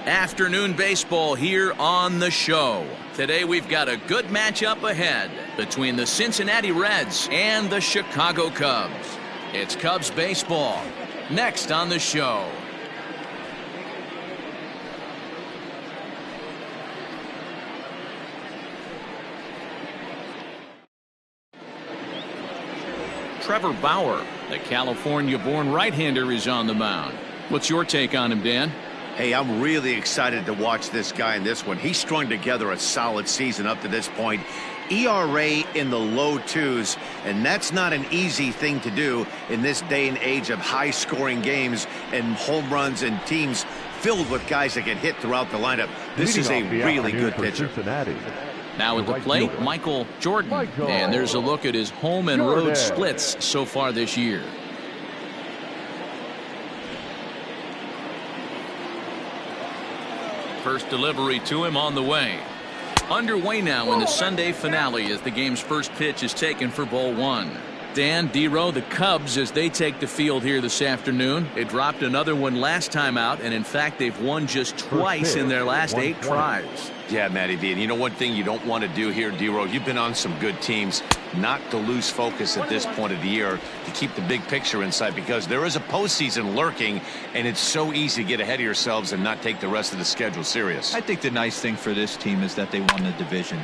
Afternoon baseball here on the show. Today we've got a good matchup ahead between the Cincinnati Reds and the Chicago Cubs. It's Cubs baseball next on the show. Trevor Bauer, the California-born right-hander, is on the mound. What's your take on him, Dan? Hey, I'm really excited to watch this guy in this one. He's strung together a solid season up to this point. ERA in the low twos, and that's not an easy thing to do in this day and age of high-scoring games and home runs and teams filled with guys that get hit throughout the lineup. This is a really good pitcher. Now at the plate, Michael Jordan. And there's a look at his home and road splits so far this year. First delivery to him on the way. Underway now in the Sunday finale as the game's first pitch is taken for ball one. Dan, D-Row, the Cubs, as they take the field here this afternoon. They dropped another one last time out, and in fact they've won just twice in their last 8 tries. Yeah, Matty V, and you know one thing you don't want to do here, D-Row, you've been on some good teams, not to lose focus at this point of the year, to keep the big picture in sight, because there is a postseason lurking, and it's so easy to get ahead of yourselves and not take the rest of the schedule serious. I think the nice thing for this team is that they won the division.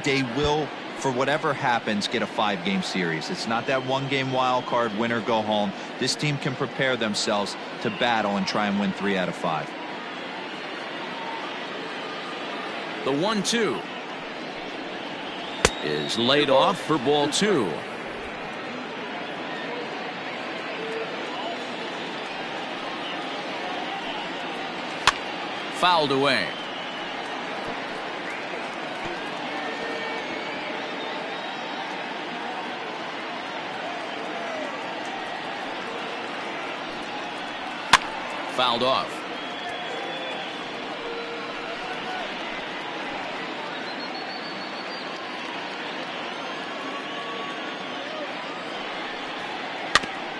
They will, for whatever happens, get a 5-game series. It's not that 1-game wild card, win or go home. This team can prepare themselves to battle and try and win 3 out of 5. The 1-2 is laid off for ball 2. Fouled away. Fouled off.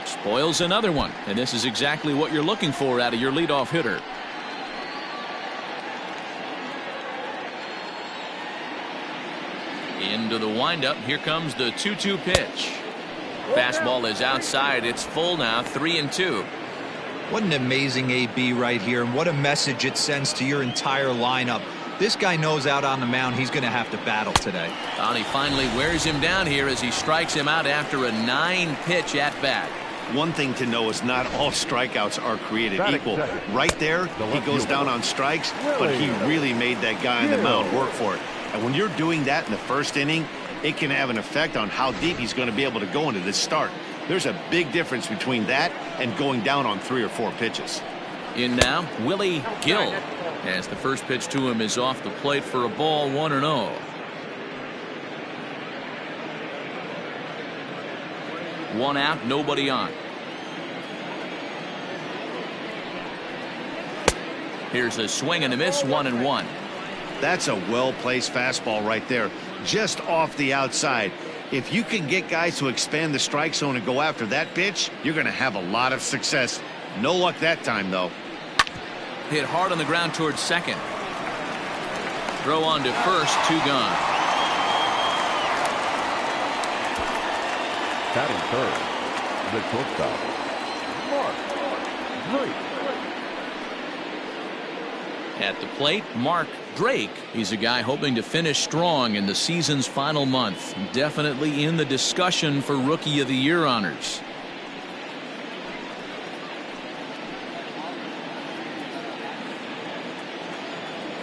Spoils another one, and this is exactly what you're looking for out of your leadoff hitter. Into the windup. Here comes the 2-2 pitch. Fastball is outside. It's full now, 3-2. What an amazing AB right here, and what a message it sends to your entire lineup. This guy knows out on the mound he's going to have to battle today. And he finally wears him down here as he strikes him out after a 9-pitch at bat. One thing to know is not all strikeouts are created equal. Right there, he goes down on strikes, but he really made that guy on the mound work for it. And when you're doing that in the first inning, it can have an effect on how deep he's going to be able to go into this start. There's a big difference between that and going down on 3 or 4 pitches. In now, Willie Gill, as the first pitch to him is off the plate for a ball, 1-0. One out, nobody on. Here's a swing and a miss, 1-1. That's a well-placed fastball right there, just off the outside. If you can get guys to expand the strike zone and go after that pitch, you're going to have a lot of success. No luck that time, though. Hit hard on the ground towards second. Throw on to first, 2 gone. Batting third, the shortstop, Mark Drake. At the plate, Mark Drake. He's a guy hoping to finish strong in the season's final month. Definitely in the discussion for Rookie of the Year honors.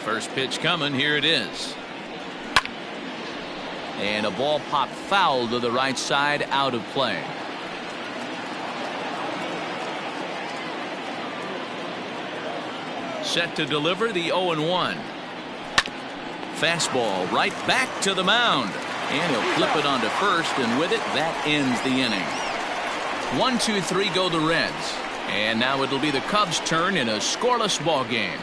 First pitch coming. Here it is. And a ball popped foul to the right side, out of play. Set to deliver the 0-1. Fastball right back to the mound. And he'll flip it onto first, and with it, that ends the inning. 1-2-3 go the Reds. And now it'll be the Cubs' turn in a scoreless ball game.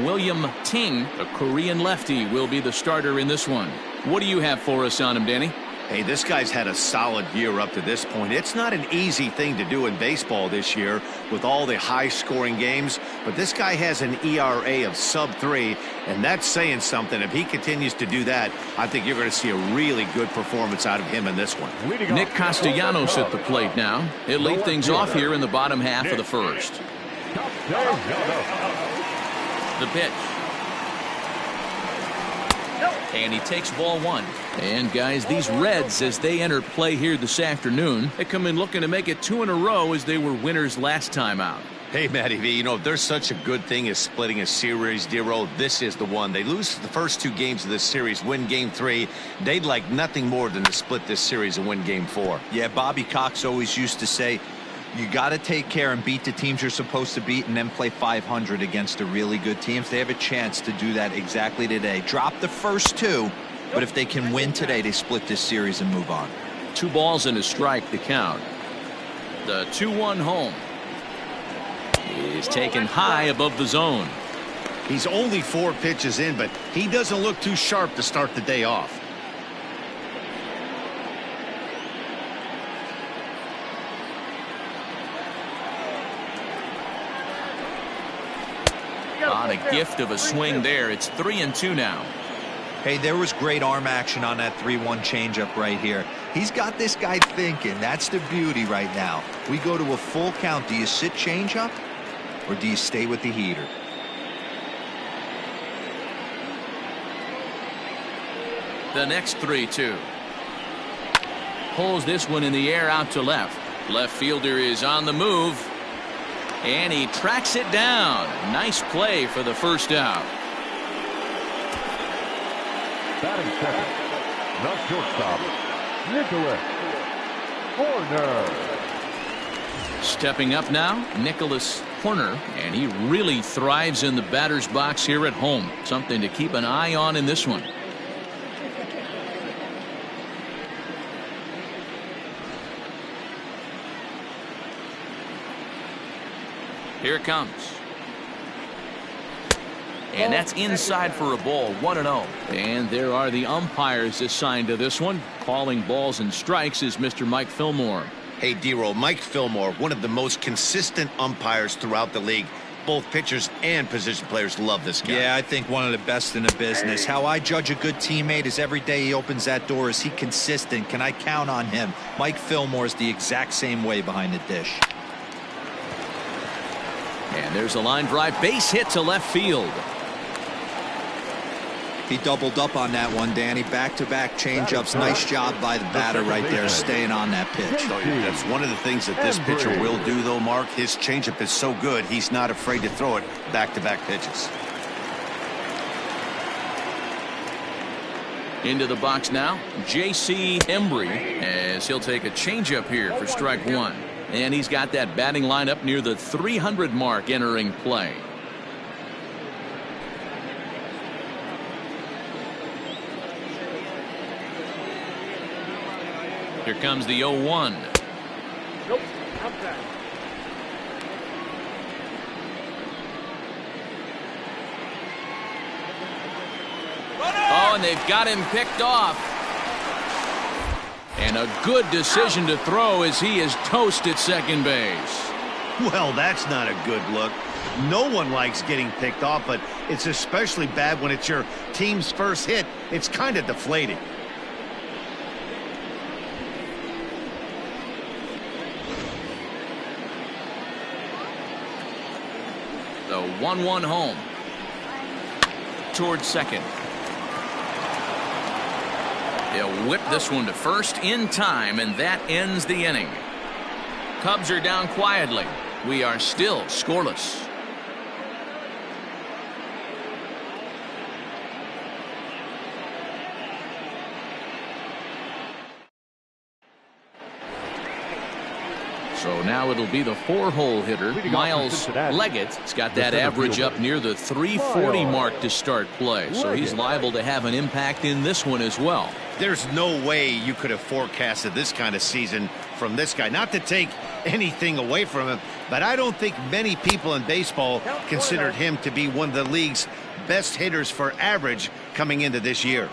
William Ting, a Korean lefty, will be the starter in this one. What do you have for us on him, Danny? Hey, this guy's had a solid year up to this point. It's not an easy thing to do in baseball this year with all the high-scoring games, but this guy has an ERA of sub-3, and that's saying something. If he continues to do that, I think you're going to see a really good performance out of him in this one. Nick Castellanos at the plate now. He'll lead things off here in the bottom half of the first. The pitch. And he takes ball one. And guys, these Reds, as they enter play here this afternoon, they come in looking to make it 2 in a row as they were winners last time out. Hey, Matty V, you know, if there's such a good thing as splitting a series, Dero, this is the one. They lose the first 2 games of this series, win game 3. They'd like nothing more than to split this series and win game 4. Yeah, Bobby Cox always used to say, you got to take care and beat the teams you're supposed to beat and then play 500 against the really good teams. They have a chance to do that exactly today. Drop the first 2, but if they can win today, they split this series and move on. 2 balls and a strike to count. The 2-1 home is taken high above the zone. He's only 4 pitches in, but he doesn't look too sharp to start the day off. On a gift of a swing there. It's 3-2 now. Hey, there was great arm action on that 3-1 changeup right here. He's got this guy thinking. That's the beauty right now. We go to a full count. Do you sit changeup or do you stay with the heater? The next 3-2. Pulls this one in the air out to left. Left fielder is on the move. And he tracks it down. Nice play for the first out. Batting second, the shortstop, Nicholas Horner. Stepping up now, Nicholas Horner, and he really thrives in the batter's box here at home. Something to keep an eye on in this one. Here it comes. And that's inside for a ball, 1-0. And there are the umpires assigned to this one. Calling balls and strikes is Mr. Mike Fillmore. Hey, D-Roll, Mike Fillmore, one of the most consistent umpires throughout the league. Both pitchers and position players love this guy. Yeah, I think one of the best in the business. How I judge a good teammate is every day he opens that door. Is he consistent? Can I count on him? Mike Fillmore is the exact same way behind the dish. And there's a line drive base hit to left field. He doubled up on that one, Danny. Back-to-back changeups. Nice job by the batter right there, staying on that pitch. That's one of the things that this pitcher will do, though, Mark. His changeup is so good, he's not afraid to throw it back-to-back pitches. Into the box now, J.C. Embry, as he'll take a changeup here for strike 1. And he's got that batting line up near the 300 mark entering play. Here comes the 0-1. Nope. Outside. Oh, and they've got him picked off. And a good decision to throw as he is toast at second base. Well, that's not a good look. No one likes getting picked off, but it's especially bad when it's your team's first hit. It's kind of deflating. The 1-1 home. Towards second. They'll whip this one to first in time, and that ends the inning. Cubs are down quietly. We are still scoreless. So now it'll be the 4-hole hitter, Miles Leggett. He's got that average up near the 340 mark to start play. So he's liable to have an impact in this one as well. There's no way you could have forecasted this kind of season from this guy. Not to take anything away from him, but I don't think many people in baseball considered him to be one of the league's best hitters for average coming into this year.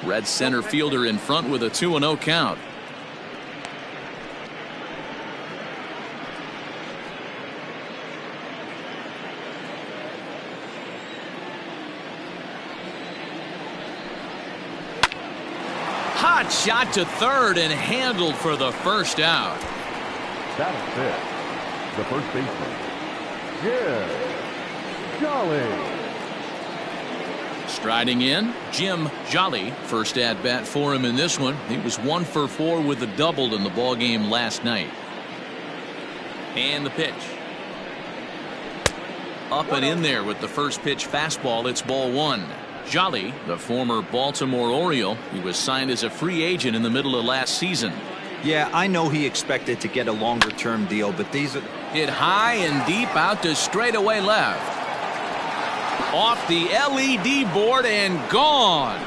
Red center fielder in front with a 2-0 count. Hot shot to third and handled for the first out. That is it. The first baseman, Jim Jolly. Striding in, Jim Jolly. First at bat for him in this one. He was 1 for 4 with a double in the ball game last night. And the pitch. Up and in there with the first pitch fastball. It's ball 1. Jolly, the former Baltimore Oriole, he was signed as a free agent in the middle of last season. Yeah, I know he expected to get a longer-term deal, but these are... Hit high and deep out to straightaway left. Off the LED board and gone.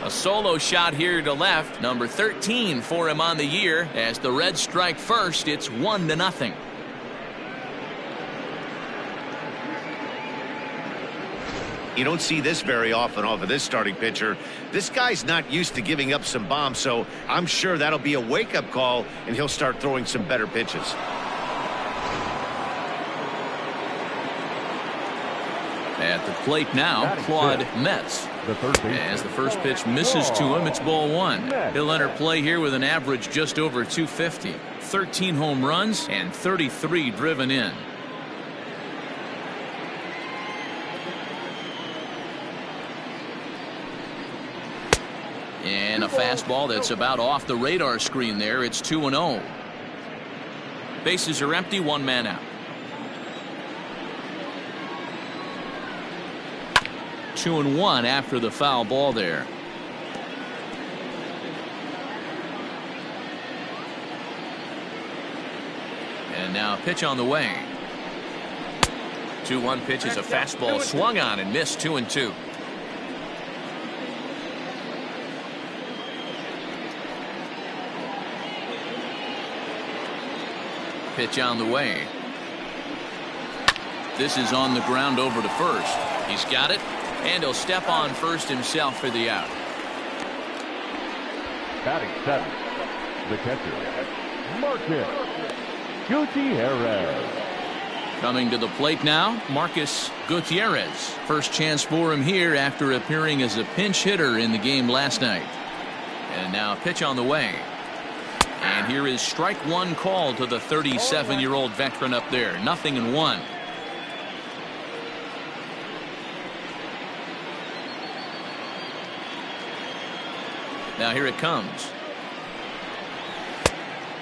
A solo shot here to left, number 13 for him on the year. As the Reds strike first, it's 1-0. You don't see this very often off of this starting pitcher. This guy's not used to giving up some bombs, so I'm sure that'll be a wake-up call, and he'll start throwing some better pitches. At the plate now, Claude Metz. As the first pitch misses to him, it's ball 1. He'll enter play here with an average just over 250. 13 home runs and 33 driven in. And a fastball that's about off the radar screen there. It's 2-0. Bases are empty, 1 man out. 2-1 after the foul ball there. And now a pitch on the way. 2-1 pitch is a fastball swung on and missed. 2-2. Pitch on the way. This is on the ground over to first. He's got it, and he'll step on first himself for the out. Batting 7, the catcher, Marcus Gutierrez. Coming to the plate now, Marcus Gutierrez. First chance for him here after appearing as a pinch hitter in the game last night. And now a pitch on the way. And here is strike 1 called to the 37-year-old veteran up there. 0-1. Now here it comes.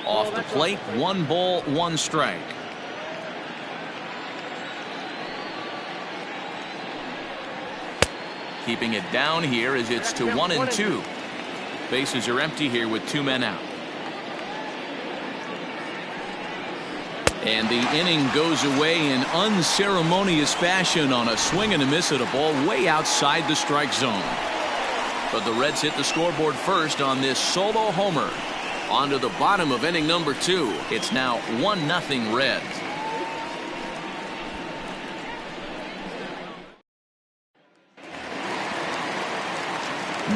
Off the plate, 1 ball, 1 strike. Keeping it down here as it's to 1-2. Bases are empty here with 2 men out. And the inning goes away in unceremonious fashion on a swing and a miss at a ball way outside the strike zone. But the Reds hit the scoreboard first on this solo homer. On to the bottom of inning number 2. It's now 1-0 Reds.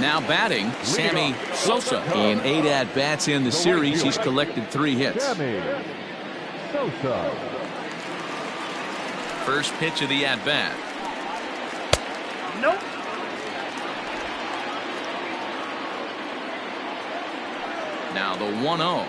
Now batting, Sammy Sosa. In 8 at-bats in the series, he's collected 3 hits. Sosa. First pitch of the at-bat. Nope. Now the 1-0.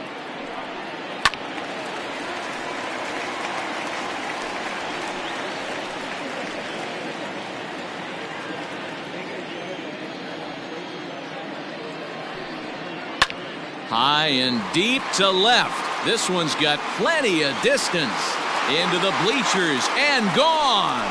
High and deep to left. This one's got plenty of distance. Into the bleachers and gone.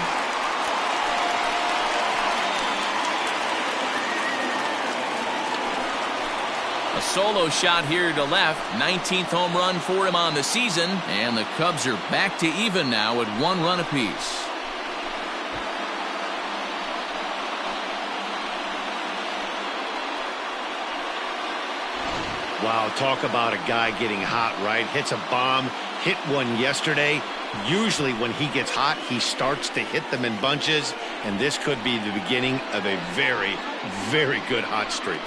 A solo shot here to left. 19th home run for him on the season. And the Cubs are back to even now at 1 run apiece. Wow, talk about a guy getting hot, right? Hits a bomb, hit one yesterday. Usually when he gets hot, he starts to hit them in bunches, and this could be the beginning of a very, very good hot streak.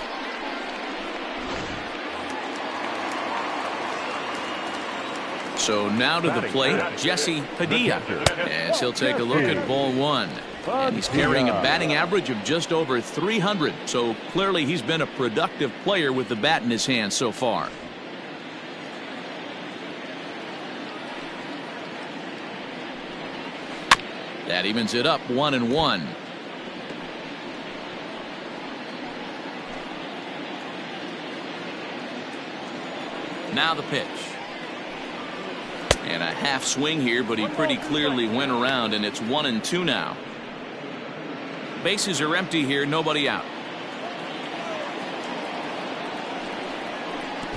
So now to the plate, Jesse Padilla, as he'll take a look at ball one. And he's carrying a batting average of just over 300, so clearly he's been a productive player with the bat in his hand so far. That evens it up 1-1. Now the pitch. And a half swing here, but he pretty clearly went around, and it's 1-2 now. Bases are empty here, nobody out.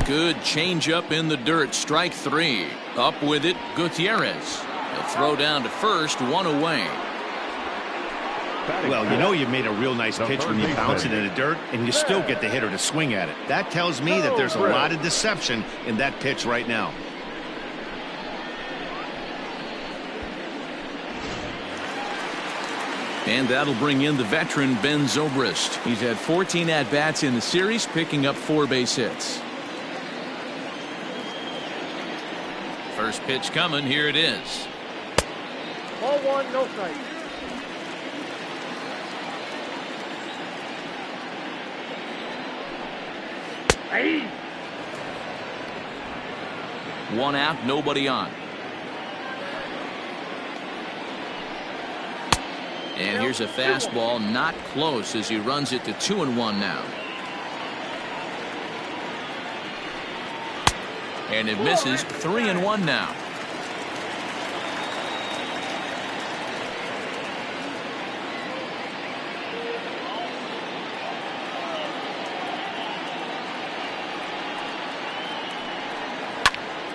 Good changeup in the dirt, strike three. Up with it, Gutierrez. He'll throw down to first, one away. Well, you know you made a real nice pitch when you bounce it in the dirt, and you still get the hitter to swing at it. That tells me that there's a lot of deception in that pitch right now. And that'll bring in the veteran Ben Zobrist. He's had 14 at-bats in the series, picking up 4 base hits. First pitch coming, here it is. Ball one, no strike. Hey. One out, nobody on. And here's a fastball, not close, as he runs it to 2-1 now. And it misses, 3-1 now.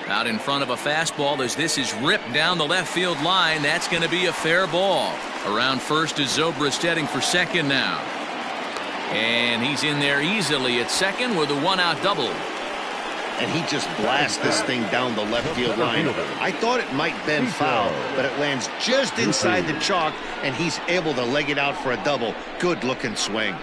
Out in front of a fastball as this is ripped down the left field line. That's going to be a fair ball. Around first is Zobrist heading for second now. And he's in there easily at second with a one-out double. And he just blasts this thing down the left field line. I thought it might bend foul, but it lands just inside the chalk, and he's able to leg it out for a double. Good looking swing.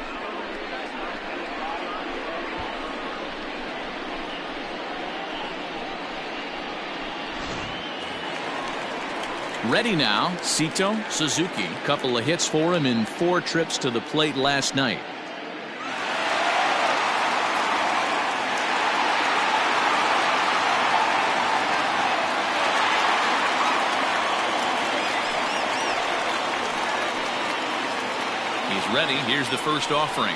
Ready now, Sito Suzuki. Couple of hits for him in 4 trips to the plate last night. He's ready. Here's the first offering.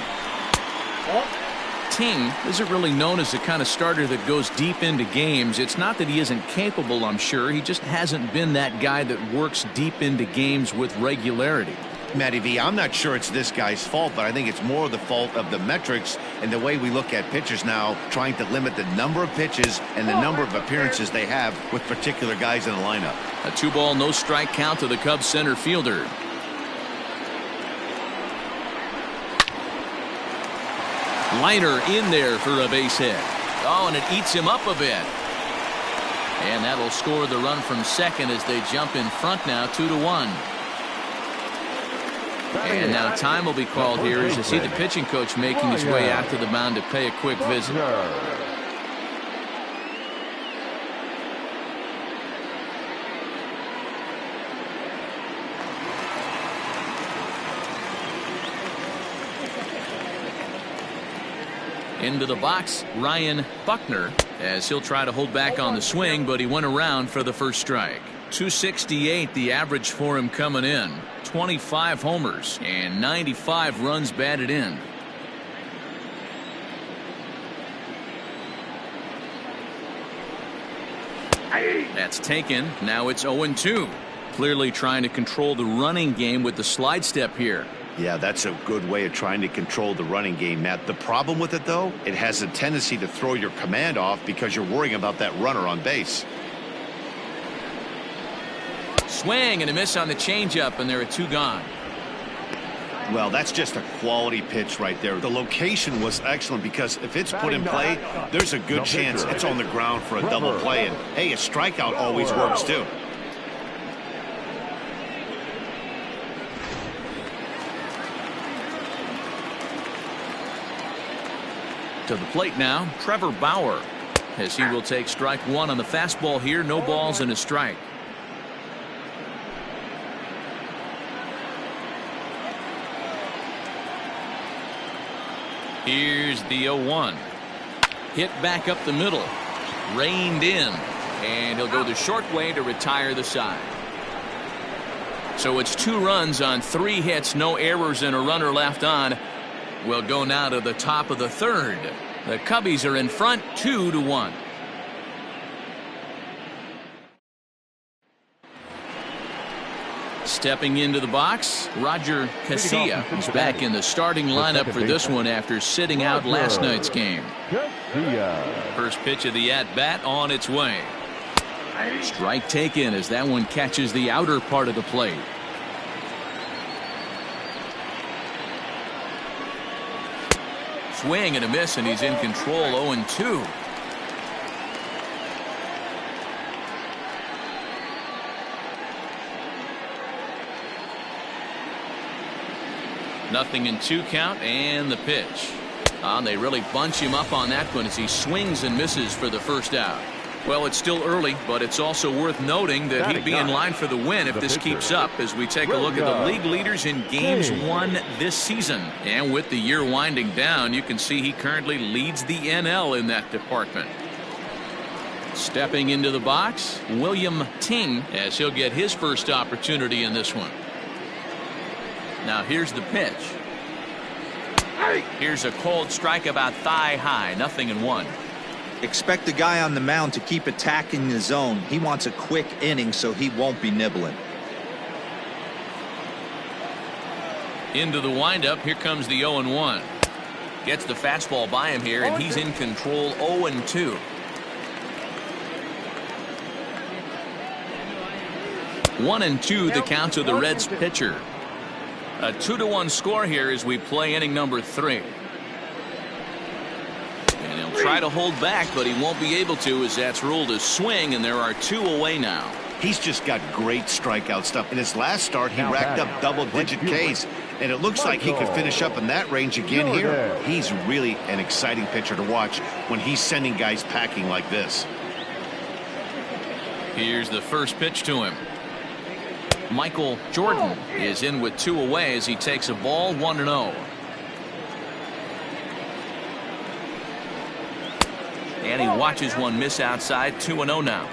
Ting isn't really known as the kind of starter that goes deep into games. It's not that he isn't capable, I'm sure. He just hasn't been that guy that works deep into games with regularity. Matty V, I'm not sure it's this guy's fault, but I think it's more the fault of the metrics and the way we look at pitchers now, trying to limit the number of pitches and the number of appearances they have with particular guys in the lineup. A 2-ball, no strike count to the Cubs center fielder. Liner in there for a base hit. Oh, and it eats him up a bit. And that'll score the run from second as they jump in front now, 2-1. And now time will be called here as you see the pitching coach making his way out to the mound to pay a quick visit. Into the box, Ryan Buckner, as he'll try to hold back on the swing, but he went around for the first strike. 268 the average for him coming in. 25 homers and 95 runs batted in. That's taken. Now it's 0-2. Clearly trying to control the running game with the slide step here. Yeah, that's a good way of trying to control the running game, Matt. The problem with it, though, it has a tendency to throw your command off because you're worrying about that runner on base. Swing and a miss on the changeup, and there are 2 gone. Well, that's just a quality pitch right there. The location was excellent because if it's put in play, there's a good chance it's on the ground for a double play. And, hey, a strikeout always works, too. To the plate now, Trevor Bauer, as he will take strike one on the fastball here. No balls and a strike. Here's the 0-1. Hit back up the middle. Reined in. And he'll go the short way to retire the side. So it's 2 runs on 3 hits, no errors, and a runner left on. We'll go now to the top of the 3rd. The Cubbies are in front 2-1. Stepping into the box, Roger Casilla is back in the starting lineup for this one after sitting out last night's game. First pitch of the at-bat on its way. Strike taken as that one catches the outer part of the plate. Swing and a miss, and he's in control. 0-2. Nothing in 2 count, and the pitch. They really bunch him up on that one as he swings and misses for the first out. Well, it's still early, but it's also worth noting that he'd be in line for the win if this keeps up, as we take a look at the league leaders in games won this season. And with the year winding down, you can see he currently leads the NL in that department. Stepping into the box, William Ting, as he'll get his first opportunity in this one. Now here's the pitch. Here's a cold strike about thigh high. 0-1. Expect the guy on the mound to keep attacking the zone. He wants a quick inning, so he won't be nibbling. Into the windup. Here comes the 0-1. Gets the fastball by him here, and he's in control. 0-2. One and two the count to the Reds pitcher. A 2-1 score here as we play inning number 3. And he'll try to hold back, but he won't be able to, as that's ruled a swing, and there are 2 away now. He's just got great strikeout stuff. In his last start, he racked up double-digit Ks, and it looks like he could finish up in that range again here. He's really an exciting pitcher to watch when he's sending guys packing like this. Here's the first pitch to him. Michael Jordan is in with 2 away as he takes a ball. 1-0. And he watches one miss outside. 2-0 now.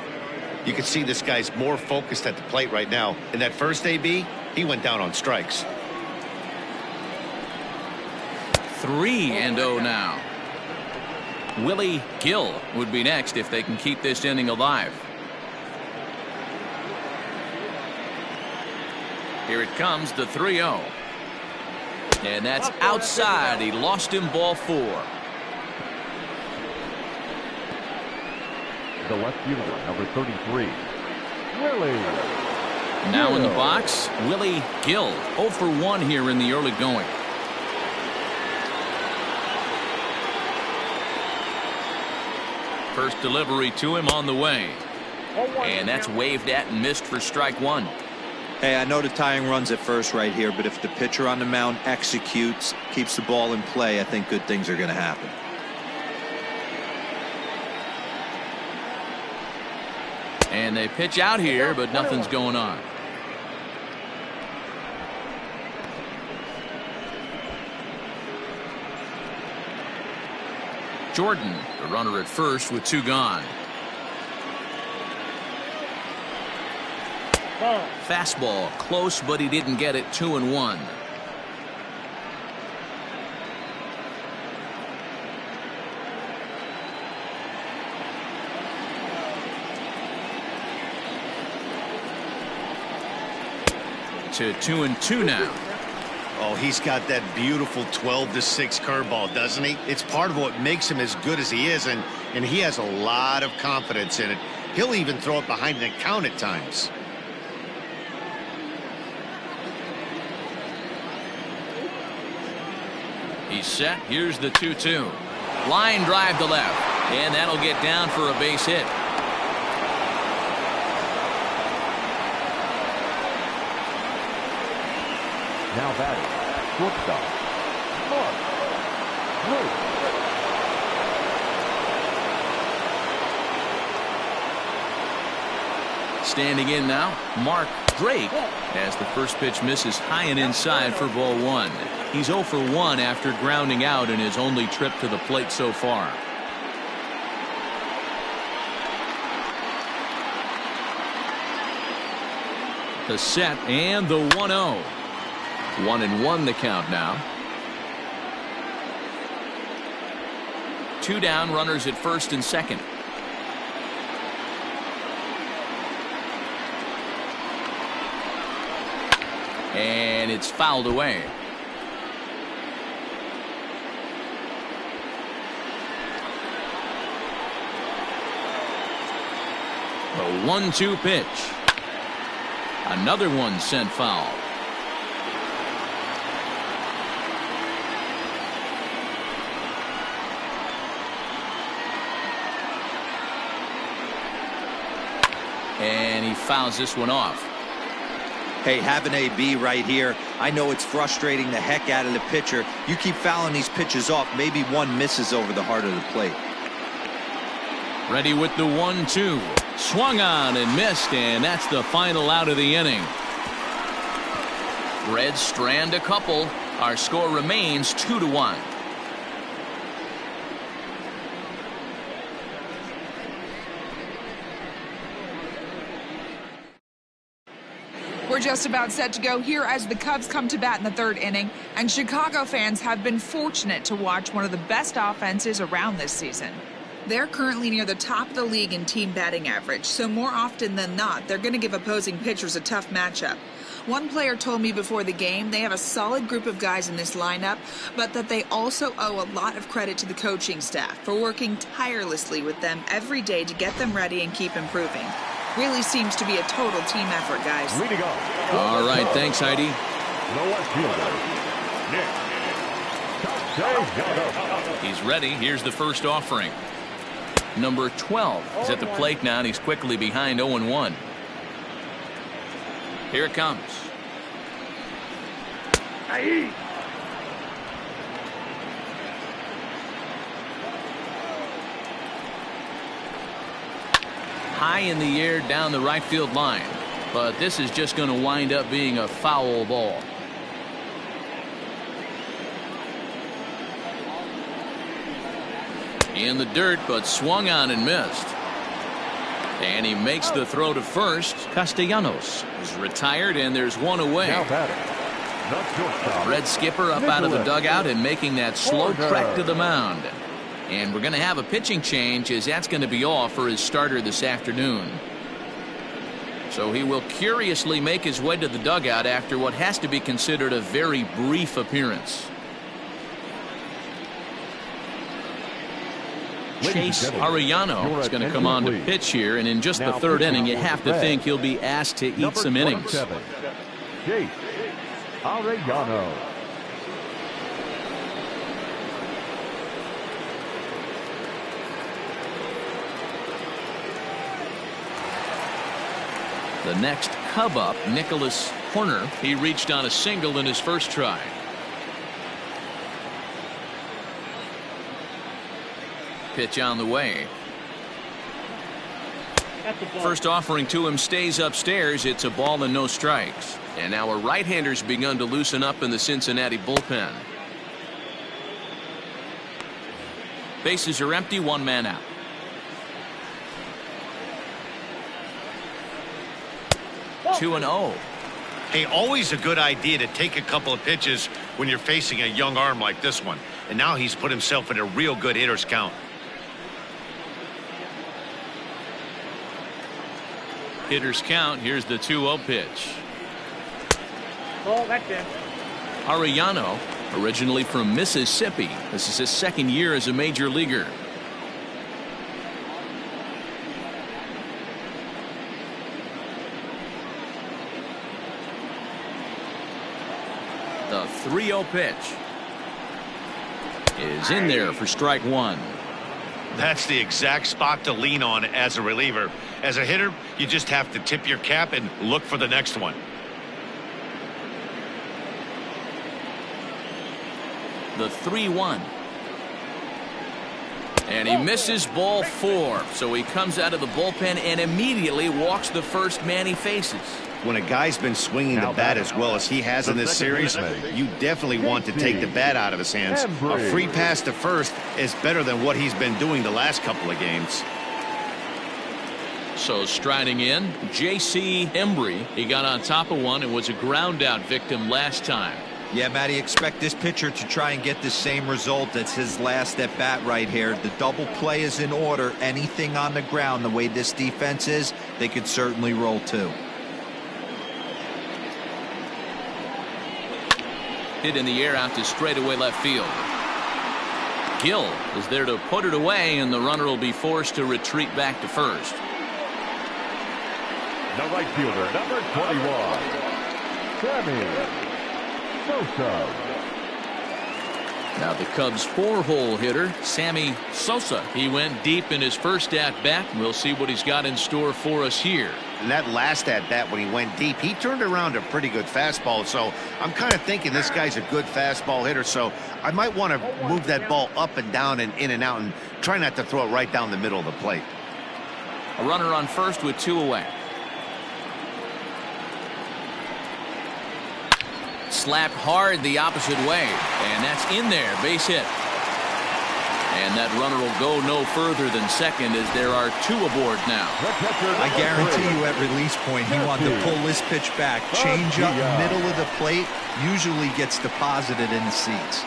You can see this guy's more focused at the plate right now. In that first AB, he went down on strikes. 3-0 now. Willie Gill would be next if they can keep this inning alive. Here it comes, the 3-0. And that's outside. He lost him, ball 4. The left fielder, number 33, Willie. Now in the box, Willie Gill. 0 for 1 here in the early going. First delivery to him on the way. And that's waved at and missed for strike 1. Hey, I know the tying runs at first right here, but if the pitcher on the mound executes, keeps the ball in play, I think good things are going to happen. And they pitch out here, but nothing's going on. Jordan, the runner at first with 2 gone. Fastball close, but he didn't get it. 2-1. To 2-2 now. Oh, he's got that beautiful 12-6 curveball, doesn't he? It's part of what makes him as good as he is, and he has a lot of confidence in it. He'll even throw it behind an count at times. He's set. Here's the 2-2. Line drive to left. And that'll get down for a base hit. Now batting, shortstop, Mark Drake. Standing in now, Mark Drake, as the first pitch misses high and inside for ball 1. He's 0 for 1 after grounding out in his only trip to the plate so far. The set and the 1-0. 1-1 the count now. 2 down, runners at first and second. And it's fouled away. The 1-2 pitch. Another one sent foul. And he fouls this one off. Hey, have an AB right here. I know it's frustrating the heck out of the pitcher. You keep fouling these pitches off, maybe one misses over the heart of the plate. Ready with the 1-2. Swung on and missed, and that's the final out of the inning. Reds strand a couple. Our score remains 2-1. We're just about set to go here as the Cubs come to bat in the 3rd inning, and Chicago fans have been fortunate to watch one of the best offenses around this season. They're currently near the top of the league in team batting average, so more often than not, they're going to give opposing pitchers a tough matchup. One player told me before the game they have a solid group of guys in this lineup, but that they also owe a lot of credit to the coaching staff for working tirelessly with them every day to get them ready and keep improving. Really seems to be a total team effort, guys. Leading off. All right, thanks, Heidi. The left fielder, Nick. He's ready. Here's the first offering. Number 12 is at the plate now, and he's quickly behind 0-1. Here it comes. Aye. High in the air down the right field line, but this is just going to wind up being a foul ball. In the dirt, but swung on and missed. And he makes the throw to first. Castellanos is retired, and there's one away. Now batting, the shortstop, Red skipper up out of the dugout and making that slow trek to the mound. And we're going to have a pitching change, as that's going to be all for his starter this afternoon. So he will curiously make his way to the dugout after what has to be considered a very brief appearance. Chase Arellano is going to come on to pitch here, and in just the 3rd inning, you have to think he'll be asked to eat some innings. Chase Arellano. The next Cub up, Nicholas Horner. He reached on a single in his first try. Pitch on the way. First offering to him stays upstairs. It's a ball and no strikes. And now a right-hander's begun to loosen up in the Cincinnati bullpen. Bases are empty, 1 man out. Two and 0. Hey, always a good idea to take a couple of pitches when you're facing a young arm like this one. And now he's put himself in a real good hitter's count. Hitter's count. Here's the 2-0 pitch. Oh, that's in. Arellano, originally from Mississippi. This is his 2nd year as a major leaguer. The 3-0 pitch. is in there for strike one. That's the exact spot to lean on as a reliever. As a hitter, you just have to tip your cap and look for the next one. The 3-1. And he misses ball 4. So he comes out of the bullpen and immediately walks the first man he faces. When a guy's been swinging the bat as well as he has in this series, you definitely want to take the bat out of his hands. A free pass to first is better than what he's been doing the last couple of games. So striding in, J.C. Embry. He got on top of one and was a ground out victim last time. Yeah, Matty, expect this pitcher to try and get the same result. That's his last at bat right here. The double play is in order. Anything on the ground, the way this defense is, they could certainly roll too. Hit in the air out to straightaway left field. Gill is there to put it away, and the runner will be forced to retreat back to first. The right fielder, number 21, Sammy Sosa. Now the Cubs' 4-hole hitter, Sammy Sosa. He went deep in his first at-bat. We'll see what he's got in store for us here. And that last at-bat when he went deep, he turned around a pretty good fastball. So I'm kind of thinking this guy's a good fastball hitter. So I might want to move that ball up and down and in and out and try not to throw it right down the middle of the plate. A runner on first with 2 away. Slapped hard the opposite way, and that's in there, base hit. And that runner will go no further than second as there are 2 aboard now. I guarantee you at release point he wanted to pull this pitch back. Change up middle of the plate usually gets deposited in the seats.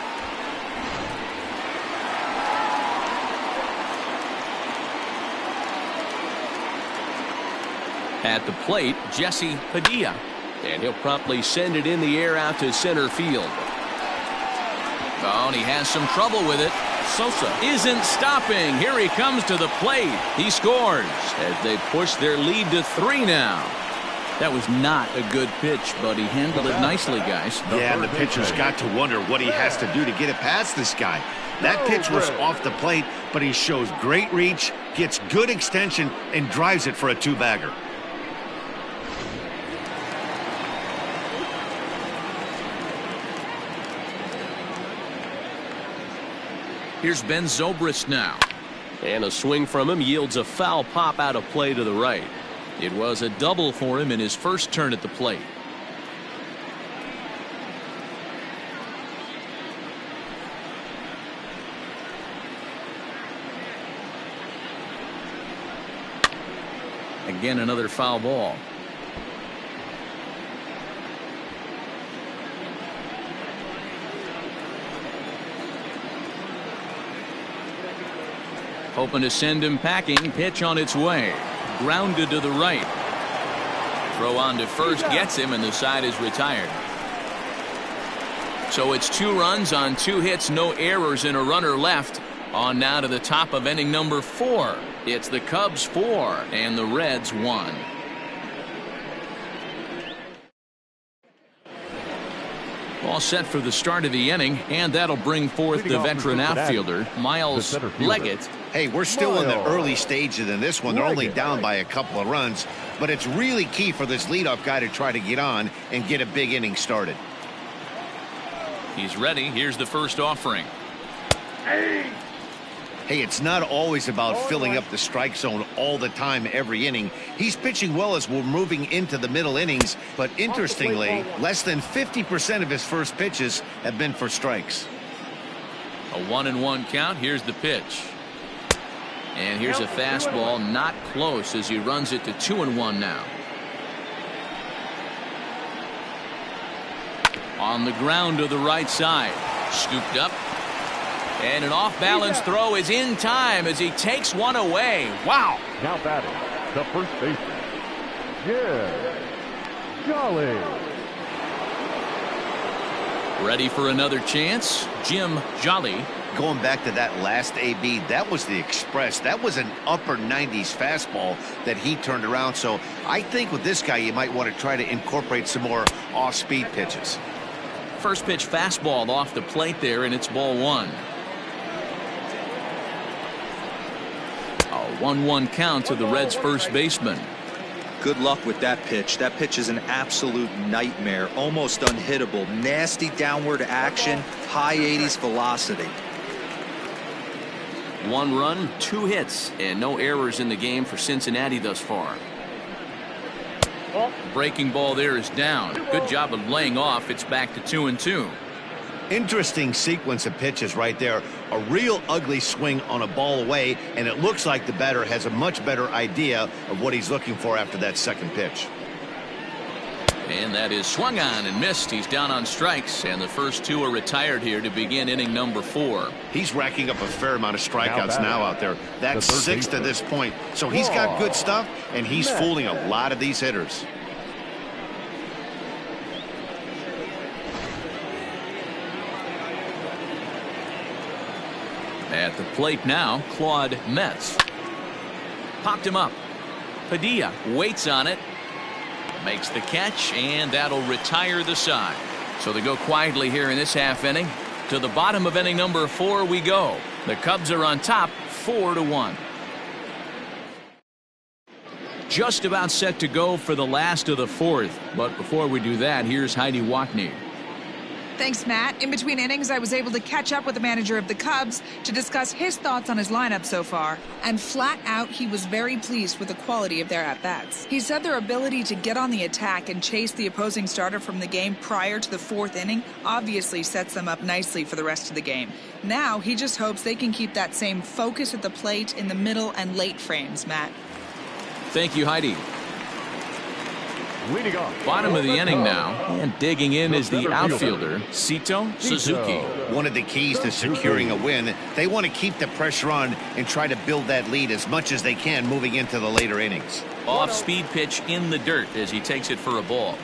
At the plate, Jesse Padilla. And he'll promptly send it in the air out to center field. Oh, and he has some trouble with it. Sosa isn't stopping. Here he comes to the plate. He scores as they push their lead to 3 now. That was not a good pitch, but he handled it nicely, guys. Yeah, and the pitcher's got to wonder what he has to do to get it past this guy. That pitch was off the plate, but he shows great reach, gets good extension, and drives it for a 2-bagger. Here's Ben Zobrist now. And a swing from him yields a foul pop out of play to the right. It was a double for him in his first turn at the plate. Again, another foul ball. Hoping to send him packing. Pitch on its way. Grounded to the right. Throw on to first gets him, and the side is retired. So it's 2 runs on 2 hits, no errors, and a runner left. On now to the top of inning number 4. It's the Cubs 4 and the Reds 1. All set for the start of the inning, and that'll bring forth the veteran outfielder, Miles Leggett. Hey, we're still in the early stages in this one. They're only down by a couple of runs, but it's really key for this leadoff guy to try to get on and get a big inning started. He's ready. Here's the first offering. Hey, it's not always about filling up the strike zone all the time every inning. He's pitching well as we're moving into the middle innings, but interestingly, less than 50% of his first pitches have been for strikes. A 1-1 count. Here's the pitch. And here's a fastball, not close, as he runs it to 2-1 now. On the ground to the right side. Scooped up. And an off-balance throw is in time as he takes one away. Wow. Now batting, the first baseman, Jim Jolly. Ready for another chance, Jim Jolly. Going back to that last AB, that was the express. That was an upper 90s fastball that he turned around. So I think with this guy, you might want to try to incorporate some more off-speed pitches. First pitch fastball off the plate there, and it's ball 1. 1-1 count to the Reds' first baseman. Good luck with that pitch. That pitch is an absolute nightmare, almost unhittable. Nasty downward action, high 80s velocity. 1 run, 2 hits, and no errors in the game for Cincinnati thus far. Breaking ball there is down. Good job of laying off. It's back to 2-2. Interesting sequence of pitches right there. A real ugly swing on a ball away, and it looks like the batter has a much better idea of what he's looking for after that second pitch. And that is swung on and missed. He's down on strikes, and the first 2 are retired here to begin inning number 4. He's racking up a fair amount of strikeouts now out there. That's 6 to this point. So he's got good stuff, and he's fooling a lot of these hitters. At the plate now, Claude Metz. Popped him up. Padilla waits on it. Makes the catch, and that'll retire the side. So they go quietly here in this half inning. To the bottom of inning number 4 we go. The Cubs are on top 4-1. Just about set to go for the last of the 4th. But before we do that, here's Heidi Watney. Thanks, Matt. In between innings, I was able to catch up with the manager of the Cubs to discuss his thoughts on his lineup so far. And flat out, he was very pleased with the quality of their at-bats. He said their ability to get on the attack and chase the opposing starter from the game prior to the 4th inning obviously sets them up nicely for the rest of the game. Now, he just hopes they can keep that same focus at the plate in the middle and late frames, Matt. Thank you, Heidi. Leading off. Bottom of the inning now, and digging in is the outfielder, Sito Suzuki. One of the keys to securing a win, they want to keep the pressure on and try to build that lead as much as they can moving into the later innings. Off-speed pitch in the dirt as he takes it for a ball.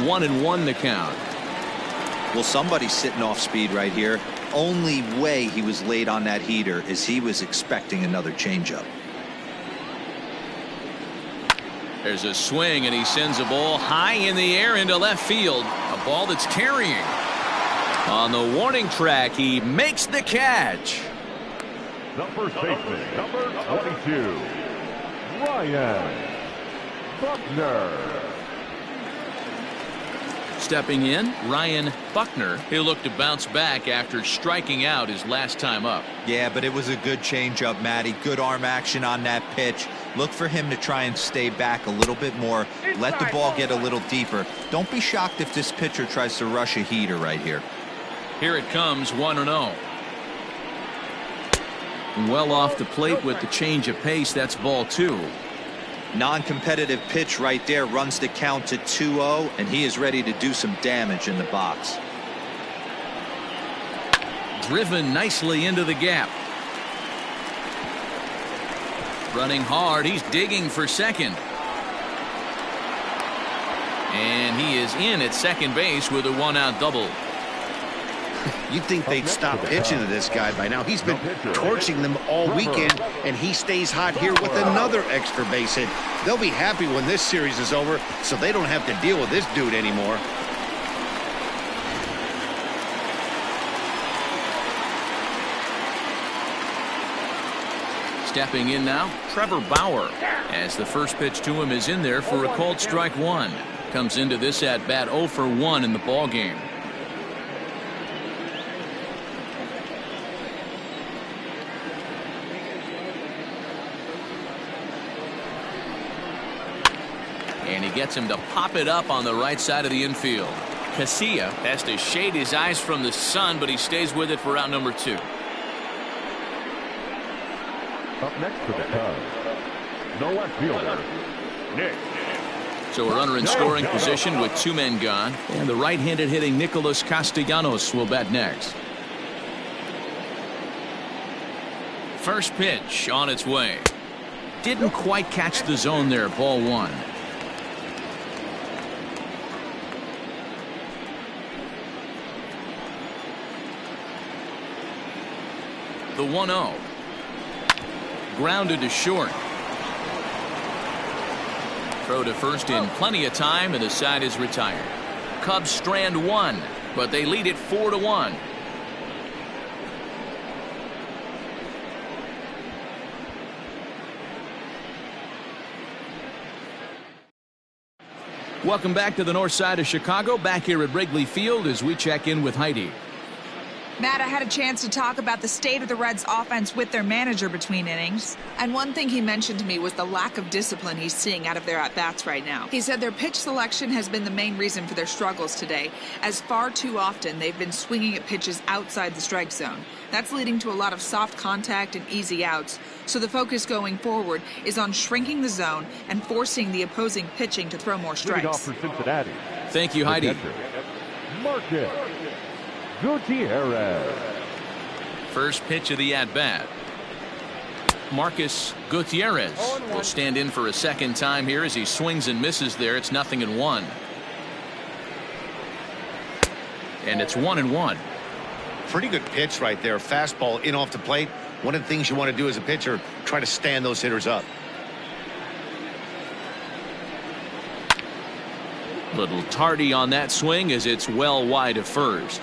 One and one the count. Well, somebody's sitting off speed right here. Only way he was late on that heater is he was expecting another changeup. There's a swing, and he sends a ball high in the air into left field. A ball that's carrying. On the warning track, he makes the catch. The first baseman, number 22, Ryan Buckner. Stepping in, Ryan Buckner. He'll look to bounce back after striking out his last time up. Yeah, but it was a good changeup, Matty. Good arm action on that pitch. Look for him to try and stay back a little bit more. Let the ball get a little deeper. Don't be shocked if this pitcher tries to rush a heater right here. Here it comes, 1-0. Well off the plate with the change of pace. That's ball 2. Non-competitive pitch right there, runs the count to 2-0, and he is ready to do some damage in the box. Driven nicely into the gap. Running hard, he's digging for second. And he is in at second base with a 1-out double. You'd think they'd stop pitching to this guy by now. He's been torching them all weekend, and he stays hot here with another extra base hit. They'll be happy when this series is over, so they don't have to deal with this dude anymore. Stepping in now, Trevor Bauer, as the first pitch to him is in there for a called strike 1. Comes into this at bat 0 for 1 in the ball game. And he gets him to pop it up on the right side of the infield. Casilla has to shade his eyes from the sun, but he stays with it for out number 2. Up next for the Cubs, the left fielder, Nick. So a runner in scoring position with 2 men gone, and the right-handed hitting Nicholas Castellanos will bat next. First pitch on its way. Didn't quite catch the zone there. Ball 1. The 1-0. Grounded to short. Throw to first in plenty of time, and the side is retired. Cubs strand one, but they lead it 4-1. Welcome back to the north side of Chicago, back here at Wrigley Field as we check in with Heidi. Matt, I had a chance to talk about the state of the Reds offense with their manager between innings. And one thing he mentioned to me was the lack of discipline he's seeing out of their at-bats right now. He said their pitch selection has been the main reason for their struggles today, as far too often they've been swinging at pitches outside the strike zone. That's leading to a lot of soft contact and easy outs. So the focus going forward is on shrinking the zone and forcing the opposing pitching to throw more strikes. Off for Cincinnati. Thank you, Heidi. Marcus Gutierrez. First pitch of the at-bat. Marcus Gutierrez will stand in for a second time here as he swings and misses there. It's 0-1. And it's 1-1. Pretty good pitch right there. Fastball in off the plate. One of the things you want to do as a pitcher, try to stand those hitters up. Little tardy on that swing as it's well wide of first.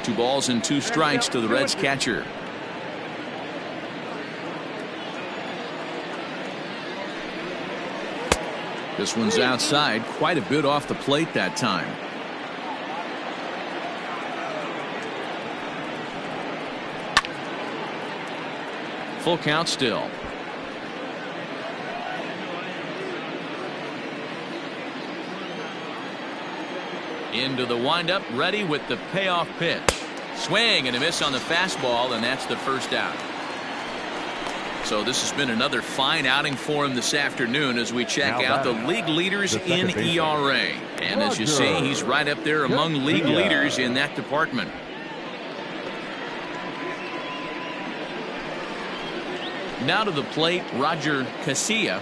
2 balls and 2 strikes to the Reds catcher. This one's outside, quite a bit off the plate that time. Full count still. Into the windup, ready with the payoff pitch. Swing and a miss on the fastball, and that's the first out. So this has been another fine outing for him this afternoon as we check out the league leaders in ERA. And as you see, he's right up there among league leaders in that department. Now to the plate, Roger Casilla.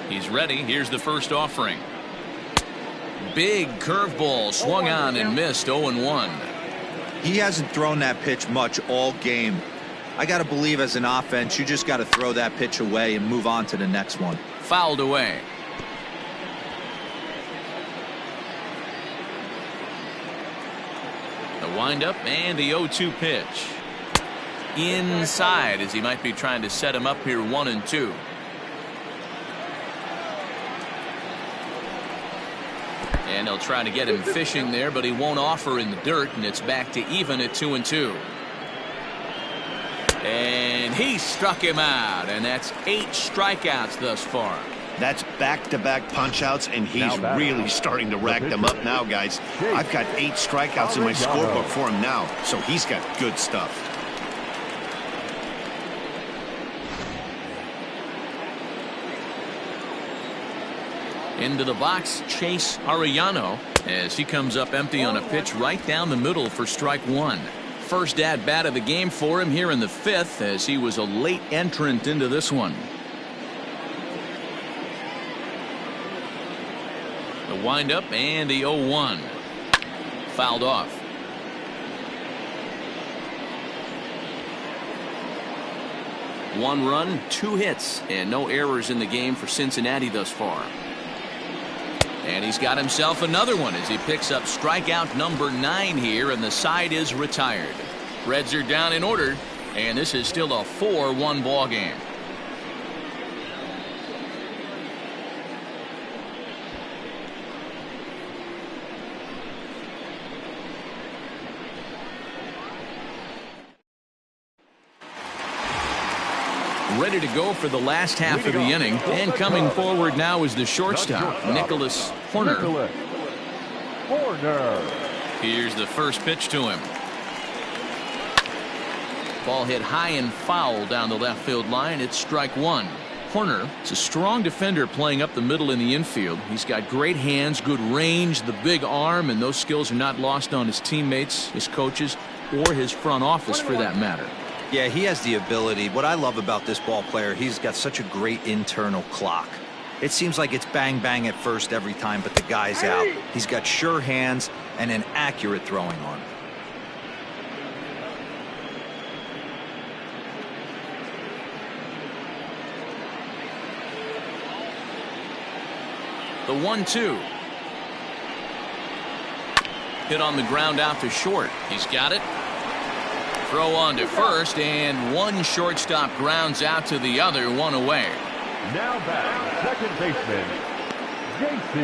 He's ready. Here's the first offering. Big curveball swung on and missed. 0-1. He hasn't thrown that pitch much all game. I got to believe as an offense, you just got to throw that pitch away and move on to the next one. Fouled away. The windup and the 0-2 pitch. Inside as he might be trying to set him up here 1-2. And they'll try to get him fishing there, but he won't offer in the dirt, and it's back to even at 2-2. And he struck him out, and that's 8 strikeouts thus far. That's back-to-back punch-outs, and he's really starting to rack them up now, guys. I've got 8 strikeouts in my scorebook for him now, so he's got good stuff. Into the box, Chase Arellano, as he comes up empty on a pitch right down the middle for strike 1. First at-bat of the game for him here in the 5th, as he was a late entrant into this one. The windup and the 0-1. Fouled off. One run, 2 hits, and no errors in the game for Cincinnati thus far. And he's got himself another one as he picks up strikeout number 9 here, and the side is retired. Reds are down in order, and this is still a 4-1 ball game. Ready to go for the last half of the inning, and coming forward now is the shortstop, Nicholas Horner. Here's the first pitch to him. Ball hit high and foul down the left field line. It's strike 1. Horner is a strong defender playing up the middle in the infield. He's got great hands, good range, the big arm, and those skills are not lost on his teammates, his coaches, or his front office for that matter. Yeah, he has the ability. What I love about this ball player, he's got such a great internal clock. It seems like it's bang bang at first every time, but the guy's out. He's got sure hands and an accurate throwing arm. The 1-2. Hit on the ground out to short. He's got it. Throw on to first, and one shortstop grounds out to the other, one away. Now back, second baseman, J.C.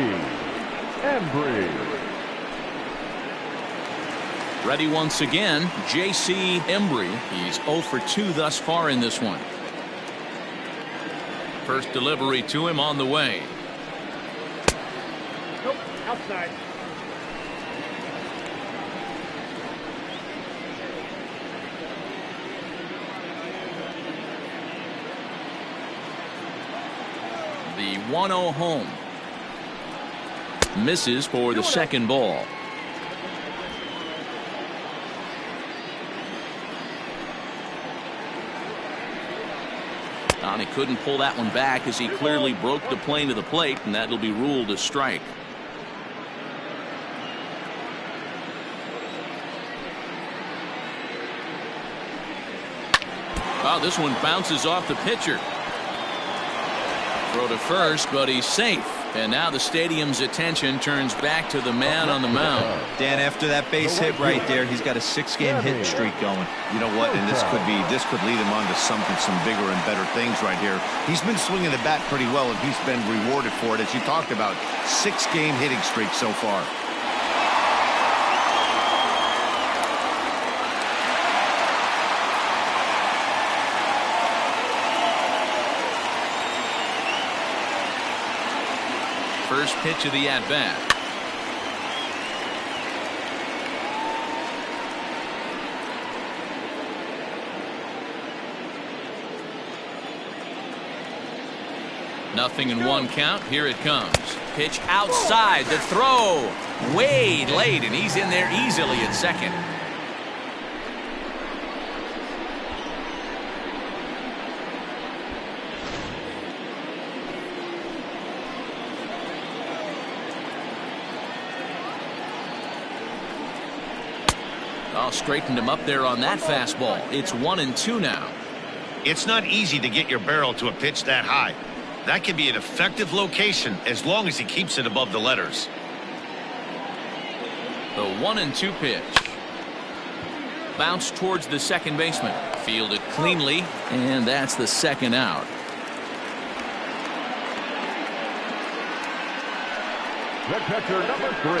Embry. Ready once again, J.C. Embry. He's 0 for 2 thus far in this one. First delivery to him on the way. Nope, outside. The 1-0 home. Misses for the second ball. He couldn't pull that one back as he clearly broke the plane to the plate, and that'll be ruled a strike. Oh, this one bounces off the pitcher. Throw to first, but he's safe. And now the stadium's attention turns back to the man on the mound. Dan, after that base hit right there, he's got a 6-game hit streak going. You know what? And this could lead him on to some bigger and better things right here. He's been swinging the bat pretty well, and he's been rewarded for it, as you talked about. 6-game hitting streak so far. First pitch of the at-bat. Nothing in one count. Here it comes. Pitch outside. The throw. Way late, and he's in there easily at second. Straightened him up there on that fastball. It's 1-2 now. It's not easy to get your barrel to a pitch that high. That can be an effective location as long as he keeps it above the letters. The 1-2 pitch. Bounce towards the second baseman. Fielded cleanly, and that's the second out. The catcher, number 3,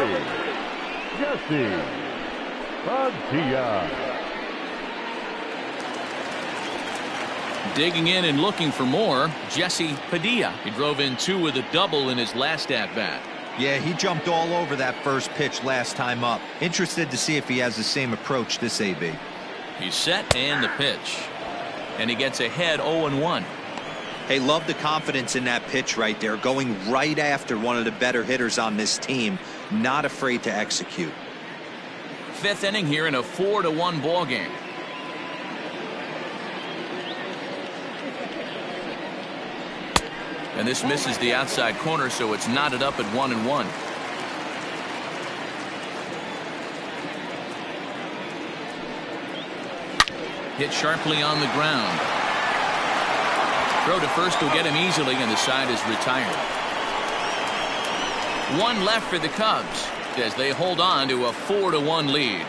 Jesse Padilla. Digging in and looking for more, Jesse Padilla. He drove in 2 with a double in his last at-bat. Yeah, he jumped all over that first pitch last time up. Interested to see if he has the same approach this AB. He's set, and the pitch. And he gets ahead 0-1. Hey, love the confidence in that pitch right there. Going right after one of the better hitters on this team. Not afraid to execute. 5th inning here in a 4-1 ball game. And this misses the outside corner, so it's knotted up at 1-1. Hit sharply on the ground. Throw to first will get him easily, and the side is retired. 1 left for the Cubs as they hold on to a 4-1 lead.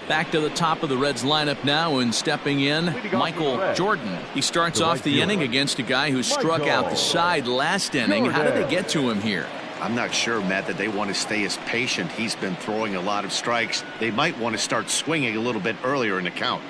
Back to the top of the Reds lineup now, and stepping in, Michael Jordan. He starts off the inning against a guy who struck out the side last inning. How did they get to him here? I'm not sure, Matt, that they want to stay as patient. He's been throwing a lot of strikes. They might want to start swinging a little bit earlier in the count.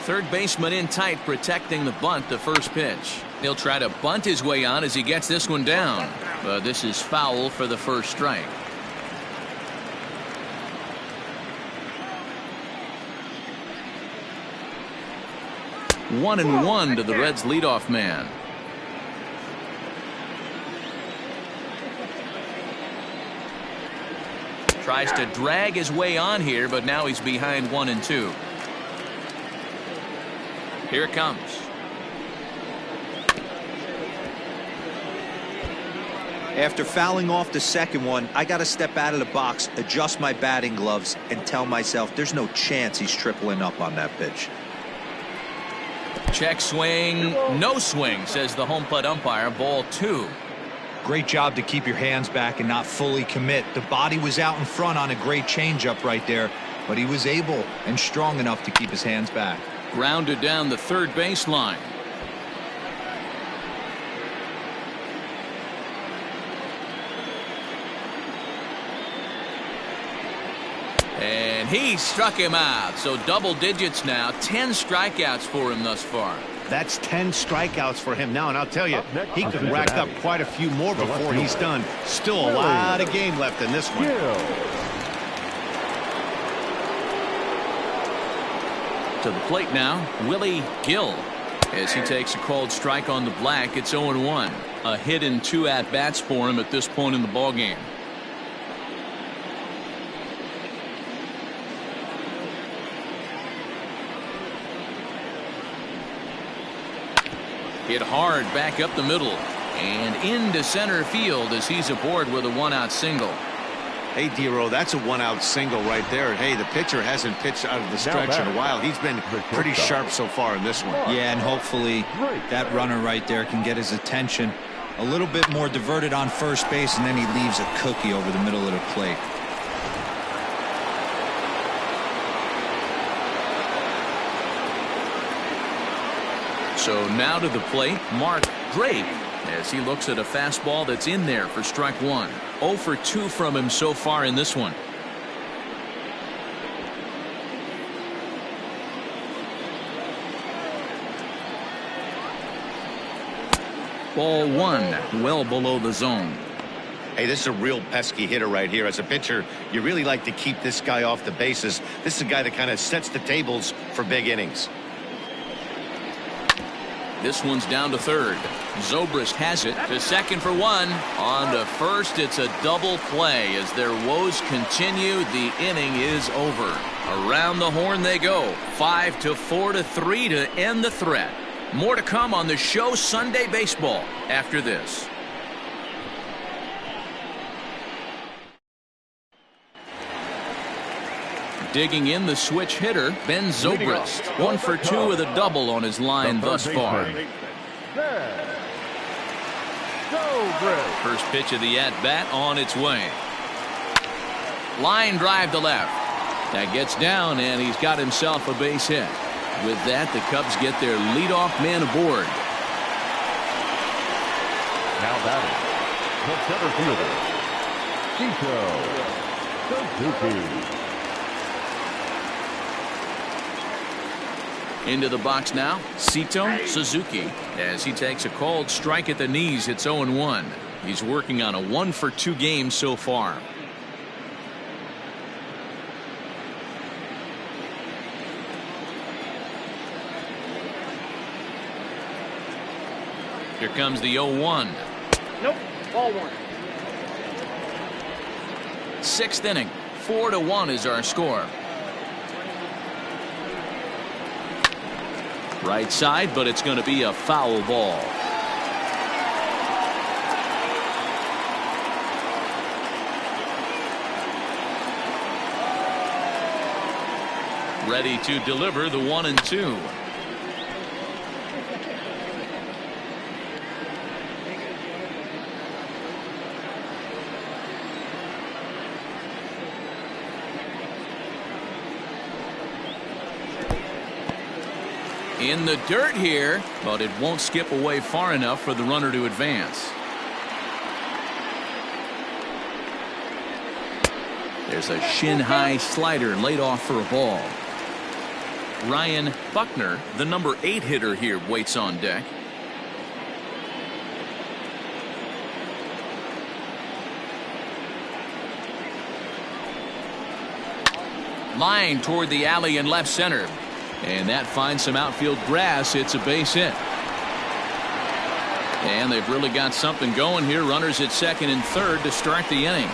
Third baseman in tight, protecting the bunt. The first pitch. He'll try to bunt his way on as he gets this one down, but this is foul for the first strike. One and one to the Reds leadoff man. Tries to drag his way on here, but now he's behind 1-2. Here it comes. After fouling off the second one, I got to step out of the box, adjust my batting gloves, and tell myself there's no chance he's tripling up on that pitch. Check swing, no swing, says the home plate umpire. Ball 2. Great job to keep your hands back and not fully commit. The body was out in front on a great changeup right there, but he was able and strong enough to keep his hands back. Grounded down the third baseline. And he struck him out. So double digits now. 10 strikeouts for him thus far. That's 10 strikeouts for him now, and I'll tell you, he could rack up quite a few more before he's done. Still a lot of game left in this one. To the plate now, Willie Gill. As he takes a called strike on the black, it's 0-1. A hit and 2 at-bats for him at this point in the ballgame. Hit hard back up the middle and into center field as he's aboard with a 1-out single. Hey, Dero, that's a 1-out single right there. Hey, the pitcher hasn't pitched out of the stretch in a while. He's been pretty sharp so far in this one. Yeah, and hopefully that runner right there can get his attention. A little bit more diverted on first base, and then he leaves a cookie over the middle of the plate. So now to the plate, Mark Drake, as he looks at a fastball that's in there for strike 1. 0 for 2 from him so far in this one. Ball 1, well below the zone. Hey, this is a real pesky hitter right here. As a pitcher, you really like to keep this guy off the bases. This is a guy that kind of sets the tables for big innings. This one's down to third. Zobrist has it to second for 1. On to first, it's a double play. As their woes continue, the inning is over. Around the horn they go. 5-4-3 to end the threat. More to come on the show Sunday Baseball after this. Digging in the switch hitter, Ben Zobrist. 1 for 2 with a double on his line thus far. First pitch of the at-bat on its way. Line drive to left. That gets down, and he's got himself a base hit. With that, the Cubs get their leadoff man aboard. Now batting, the center fielder, Suzuki. Into the box now, Sito Suzuki, as he takes a called strike at the knees. It's 0-1. He's working on a 1 for 2 game so far. Here comes the 0-1. Nope, ball 1. 6th inning, 4-1 is our score. Right side, but it's going to be a foul ball. Ready to deliver the 1-2. In the dirt here, but it won't skip away far enough for the runner to advance. There's a shin-high slider laid off for a ball. Ryan Buckner, the number 8 hitter here, waits on deck. Line toward the alley in left center. And that finds some outfield grass. It's a base hit. And they've really got something going here. Runners at second and third to start the inning.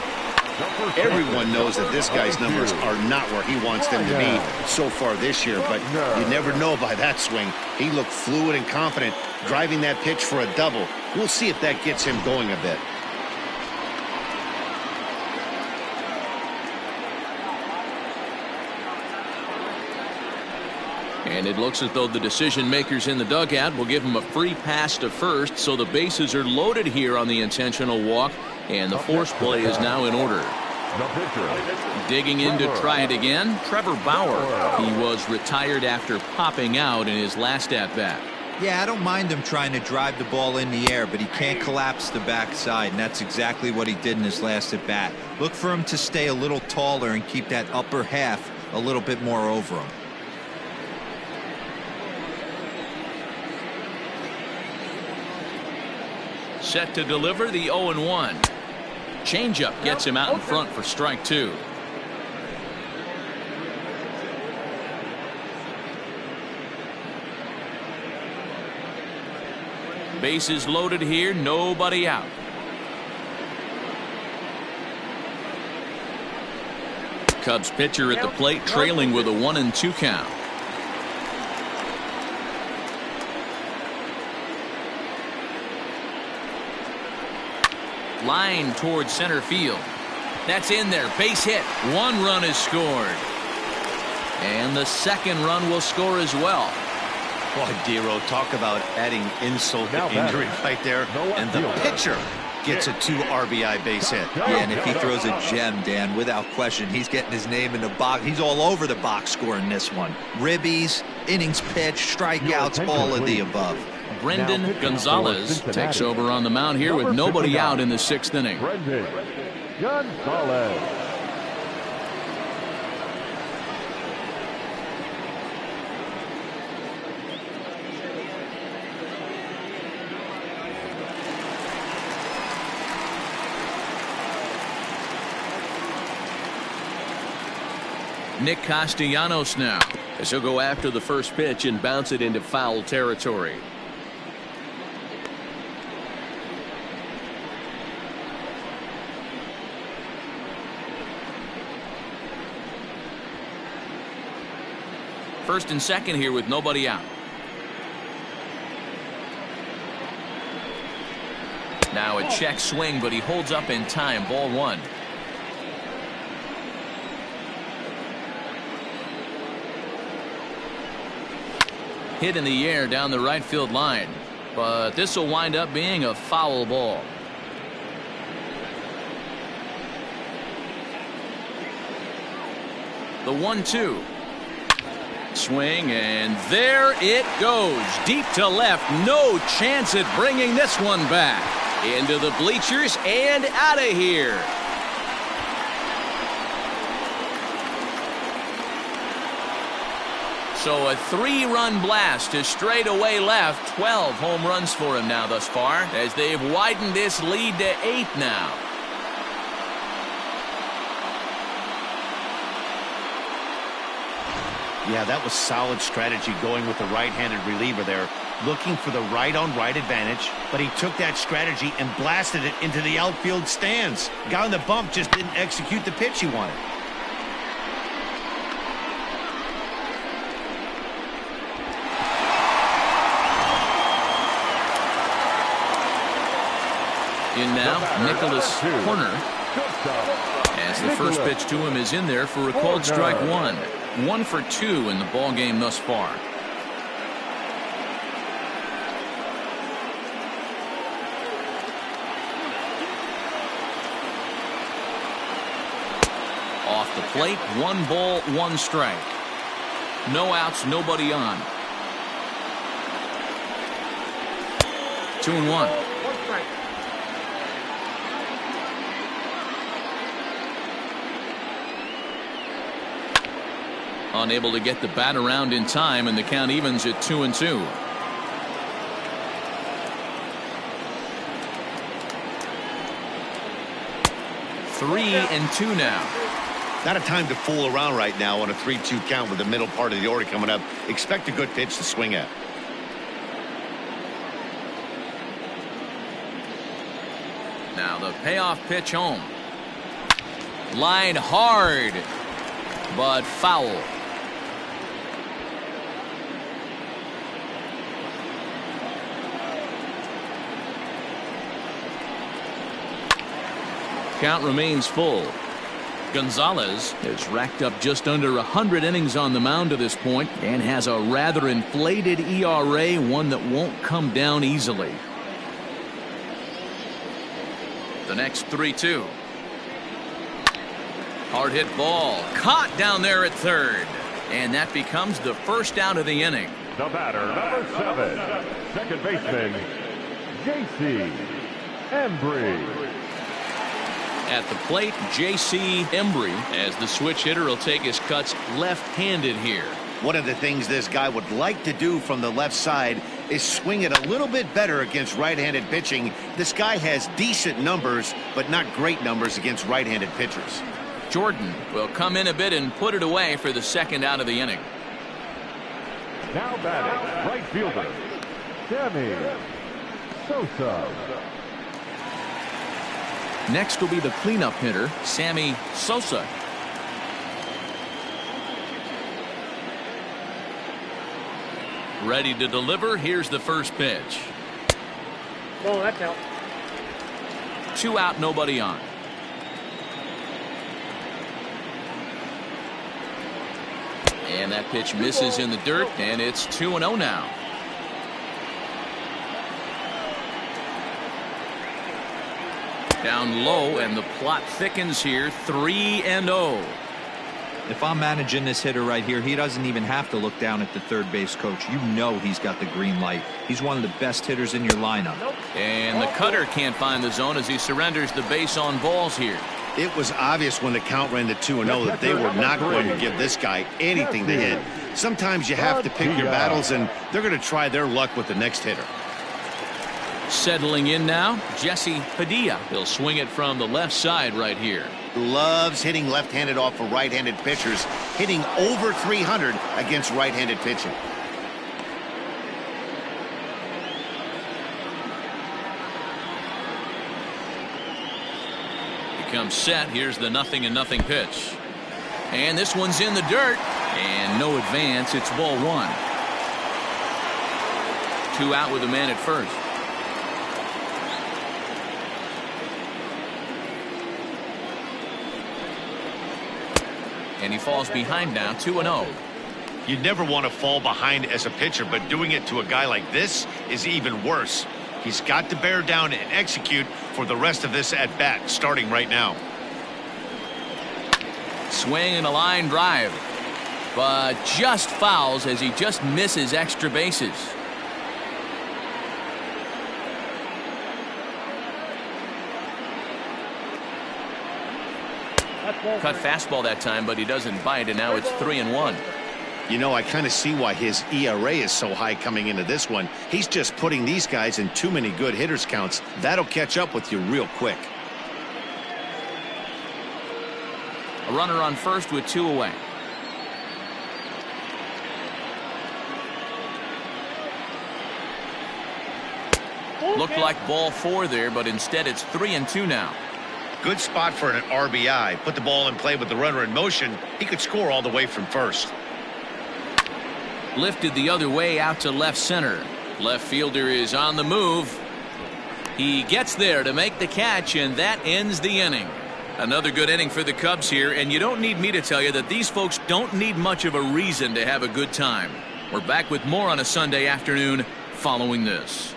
Everyone knows that this guy's numbers are not where he wants them to be so far this year, but you never know by that swing. He looked fluid and confident, driving that pitch for a double. We'll see if that gets him going a bit. And it looks as though the decision makers in the dugout will give him a free pass to first, so the bases are loaded here on the intentional walk, and the force play is now in order. Digging in to try it again, Trevor Bauer. He was retired after popping out in his last at-bat. Yeah, I don't mind him trying to drive the ball in the air, but he can't collapse the backside, and that's exactly what he did in his last at-bat. Look for him to stay a little taller and keep that upper half a little bit more over him. Set to deliver the 0-1. Changeup gets him out in front for strike 2. Bases loaded here, nobody out. Cubs pitcher at the plate, trailing with a 1-2 count. Line towards center field. That's in there. Base hit. 1 run is scored. And the second run will score as well. Boy, Dero, talk about adding insult to injury right there. And the pitcher gets a 2 RBI base hit. Yeah, and if he throws a gem, Dan, without question, he's getting his name in the box. He's all over the box score in this one. Ribbies, innings pitched, strikeouts, all of the above. Brendan Gonzalez takes over on the mound here with nobody out in the 6th inning. Brendan Gonzalez. Nick Castellanos now, as he'll go after the first pitch and bounce it into foul territory. First and second here with nobody out. Now a check swing, but he holds up in time. Ball 1. Hit in the air down the right field line, but this will wind up being a foul ball. The 1-2. Swing, and there it goes. Deep to left. No chance at bringing this one back. Into the bleachers and out of here. So a 3-run blast to straightaway left. 12 home runs for him now thus far, as they've widened this lead to 8 now. Yeah, that was solid strategy going with the right-handed reliever there, looking for the right-on-right advantage, but he took that strategy and blasted it into the outfield stands. Guy on the bump just didn't execute the pitch he wanted. In now, Nicholas Horner, as the first pitch to him is in there for a called strike 1. 1 for 2 in the ball game thus far. Off the plate, 1 ball, 1 strike. No outs, nobody on. 2-1. Unable to get the bat around in time, and the count evens at 2-2. Three and 2 now. Not a time to fool around right now on a 3-2 count with the middle part of the order coming up. Expect a good pitch to swing at. Now the payoff pitch home. Line hard, but foul. Count remains full. Gonzalez has racked up just under 100 innings on the mound to this point and has a rather inflated ERA, one that won't come down easily. The next 3-2. Hard hit ball caught down there at third, and that becomes the first out of the inning. The batter, number 7, second baseman, J.C. Embry. At the plate, J.C. Embry, as the switch hitter, will take his cuts left-handed here. One of the things this guy would like to do from the left side is swing it a little bit better against right-handed pitching. This guy has decent numbers, but not great numbers against right-handed pitchers. Jordan will come in a bit and put it away for the second out of the inning. Now batting, right fielder, Sammy Sosa. Next will be the cleanup hitter, Sammy Sosa. Ready to deliver. Here's the first pitch. Oh, that's out. 2 out, nobody on. And that pitch misses in the dirt, and it's 2-0 now. Down low, and the plot thickens here. 3-0. If I'm managing this hitter right here, he doesn't even have to look down at the third base coach. You know he's got the green light. He's one of the best hitters in your lineup. And the cutter can't find the zone as he surrenders the base on balls here. It was obvious when the count ran to 2-0 that they were not going to give this guy anything to hit. Sometimes you have to pick your battles, and they're going to try their luck with the next hitter. Settling in now, Jesse Padilla. He'll swing it from the left side right here. Loves hitting left-handed off of right-handed pitchers, hitting over 300 against right-handed pitching. Becomes set. Here's the 0-0 pitch. And this one's in the dirt. And no advance. It's ball 1. 2 out with a man at first. And he falls behind now, 2-0. You never want to fall behind as a pitcher, but doing it to a guy like this is even worse. He's got to bear down and execute for the rest of this at bat, starting right now. Swing and a line drive, but just fouls as he just misses extra bases. Cut fastball that time, but he doesn't bite, and now it's 3-1. You know, I kind of see why his ERA is so high coming into this one. He's just putting these guys in too many good hitters counts. That'll catch up with you real quick. A runner on first with 2 away. Looked like ball 4 there, but instead it's 3-2 now. Good spot for an RBI. Put the ball in play with the runner in motion. He could score all the way from first. Lifted the other way out to left center. Left fielder is on the move. He gets there to make the catch, and that ends the inning. Another good inning for the Cubs here, and you don't need me to tell you that these folks don't need much of a reason to have a good time. We're back with more on a Sunday afternoon following this.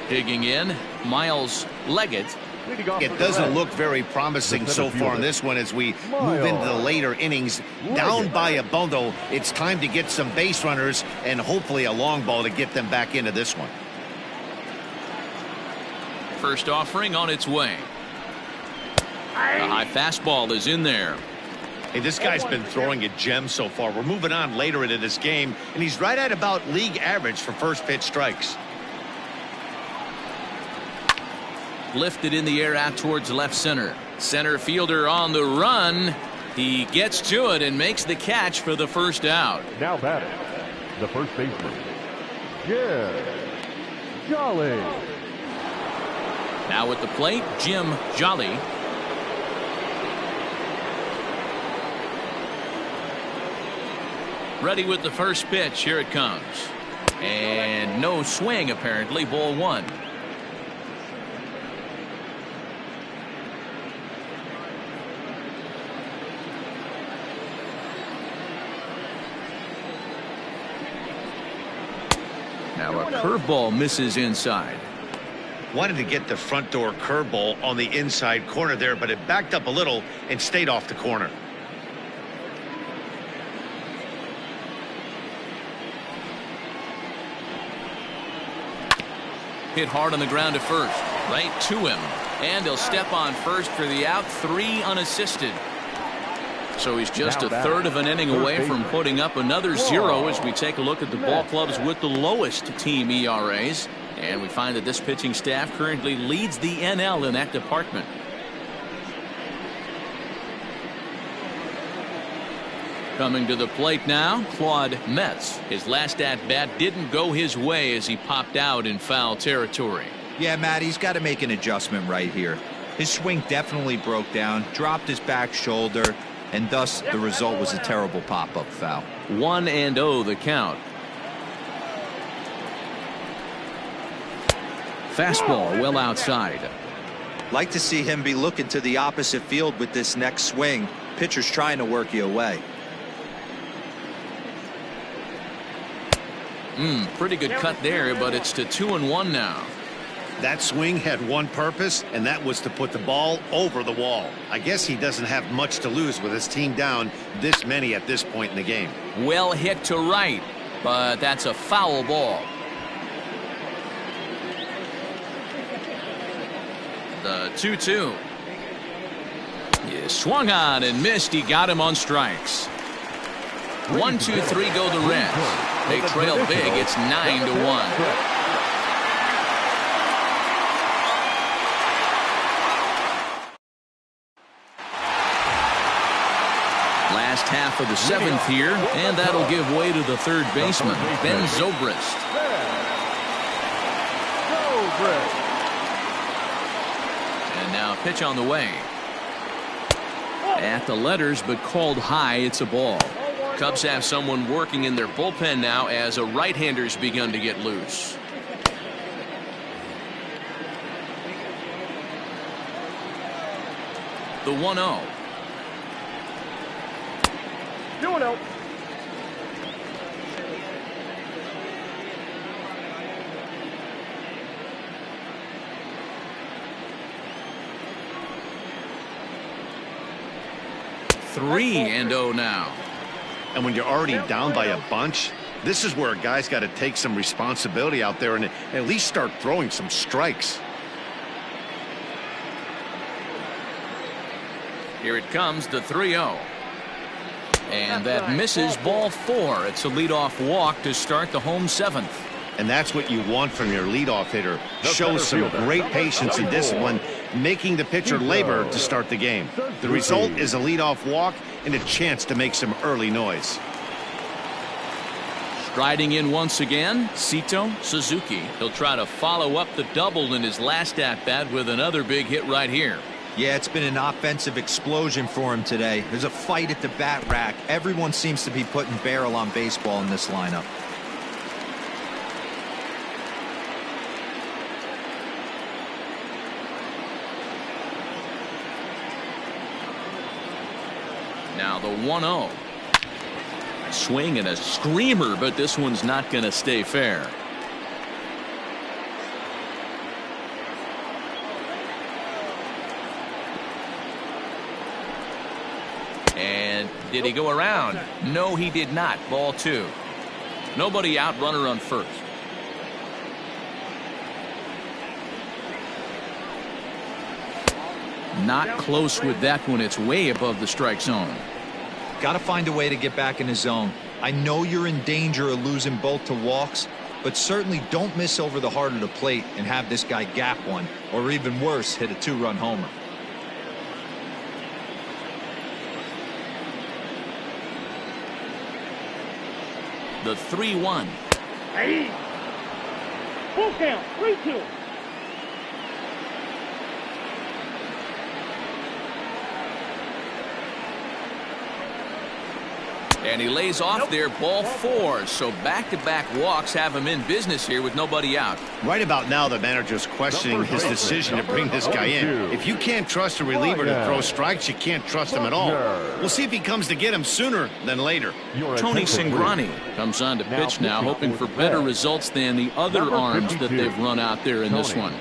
Digging in, Miles Leggett. It doesn't look very promising so far in this one as we move into the later innings. Down by a bundle, it's time to get some base runners and hopefully a long ball to get them back into this one. First offering on its way. The high fastball is in there. Hey, this guy's been throwing a gem so far. We're moving on later into this game, and he's right at about league average for first pitch strikes. Lifted in the air out towards left center. Center fielder on the run. He gets to it and makes the catch for the first out. Now batting, the first baseman, Jim Jolly. Now at the plate, Jim Jolly. Ready with the first pitch. Here it comes. And no swing apparently. Ball 1. Now a curveball misses inside. Wanted to get the front door curveball on the inside corner there, but it backed up a little and stayed off the corner. Hit hard on the ground to first. Right to him. And he'll step on first for the out. 3 unassisted. So he's just a third of an inning away from putting up another 0 as we take a look at the ball clubs with the lowest team ERAs. And we find that this pitching staff currently leads the NL in that department. Coming to the plate now, Claude Metz. His last at-bat didn't go his way as he popped out in foul territory. Yeah, Matt, he's got to make an adjustment right here. His swing definitely broke down, dropped his back shoulder, and thus the result was a terrible pop-up foul. 1-0 the count. Fastball well outside. Like to see him be looking to the opposite field with this next swing. Pitcher's trying to work you away. Pretty good cut there, but it's to 2-1 now. That swing had one purpose, and that was to put the ball over the wall. I guess he doesn't have much to lose with his team down this many at this point in the game. Well hit to right, but that's a foul ball. The 2-2. He swung on and missed. He got him on strikes. 1-2-3 go the Reds. They trail big. It's 9-1. Last half of the 7th here, and that'll give way to the third baseman, Ben Zobrist. And now pitch on the way. At the letters, but called high. It's a ball. Cubs have someone working in their bullpen now as a right-hander's begun to get loose. The 1-0. 2-0. Three and 0 now. And when you're already down by a bunch, this is where a guy's got to take some responsibility out there and at least start throwing some strikes. Here it comes, the 3-0. And that misses, ball 4. It's a leadoff walk to start the home 7th. And that's what you want from your leadoff hitter. Shows some great patience and discipline, making the pitcher labor to start the game. The result is a leadoff walk and a chance to make some early noise. Striding in once again, Sito Suzuki. He'll try to follow up the double in his last at-bat with another big hit right here. Yeah, it's been an offensive explosion for him today. There's a fight at the bat rack. Everyone seems to be putting barrel on baseball in this lineup. Now the 1-0. Swing and a screamer, but this one's not going to stay fair. And did he go around? No, he did not. Ball 2. Nobody out, runner on first. Not close with that one. It's way above the strike zone. Got to find a way to get back in the zone. I know you're in danger of losing both to walks, but certainly don't miss over the heart of the plate and have this guy gap one, or even worse, hit a 2-run homer. The 3-1. Hey. Full count. 3-2. And he lays off there, ball 4. So back-to-back walks have him in business here with nobody out. Right about now, the manager's questioning his decision to bring this guy in. If you can't trust a reliever to throw strikes, you can't trust him at all. We'll see if he comes to get him sooner than later. Tony Cingrani comes on to pitch now, hoping for better results than the other arms that they've run out there in this one.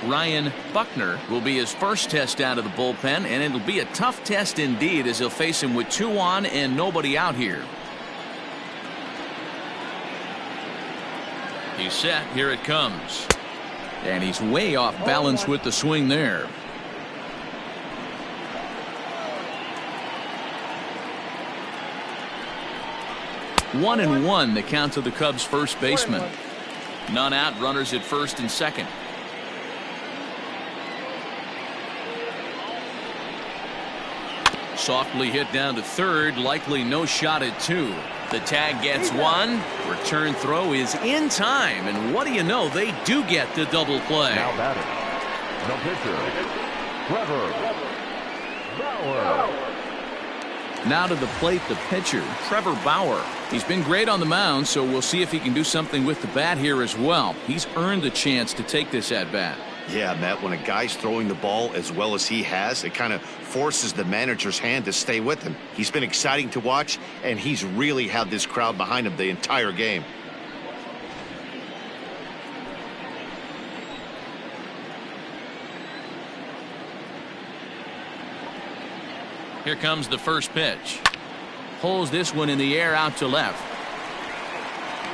Ryan Buckner will be his first test out of the bullpen, and it'll be a tough test indeed as he'll face him with 2 on and nobody out here. He's set. Here it comes. And he's way off balance with the swing there. One and one, the count to the Cubs' first baseman. None out, runners at first and second. Softly hit down to third, likely no shot at 2. The tag gets 1. Return throw is in time, and what do you know, they do get the double play. Now batting, the pitcher, Trevor Bauer. Now to the plate, the pitcher, Trevor Bauer. He's been great on the mound, so we'll see if he can do something with the bat here as well. He's earned the chance to take this at bat. Yeah, Matt, when a guy's throwing the ball as well as he has, it kind of forces the manager's hand to stay with him. He's been exciting to watch, and he's really had this crowd behind him the entire game. Here comes the first pitch. Pulls this one in the air out to left.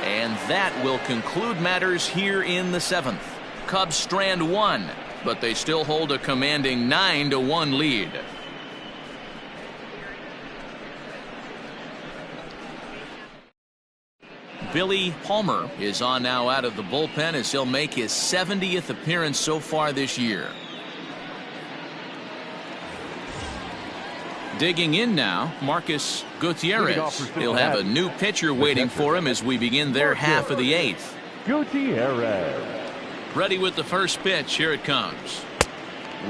And that will conclude matters here in the 7th. Cubs strand 1, but they still hold a commanding 9-1 lead. Billy Palmer is on now out of the bullpen as he'll make his 70th appearance so far this year. Digging in now, Marcus Gutierrez. He'll have a new pitcher waiting for him as we begin their half of the 8th. Gutierrez. Ready with the first pitch. Here it comes.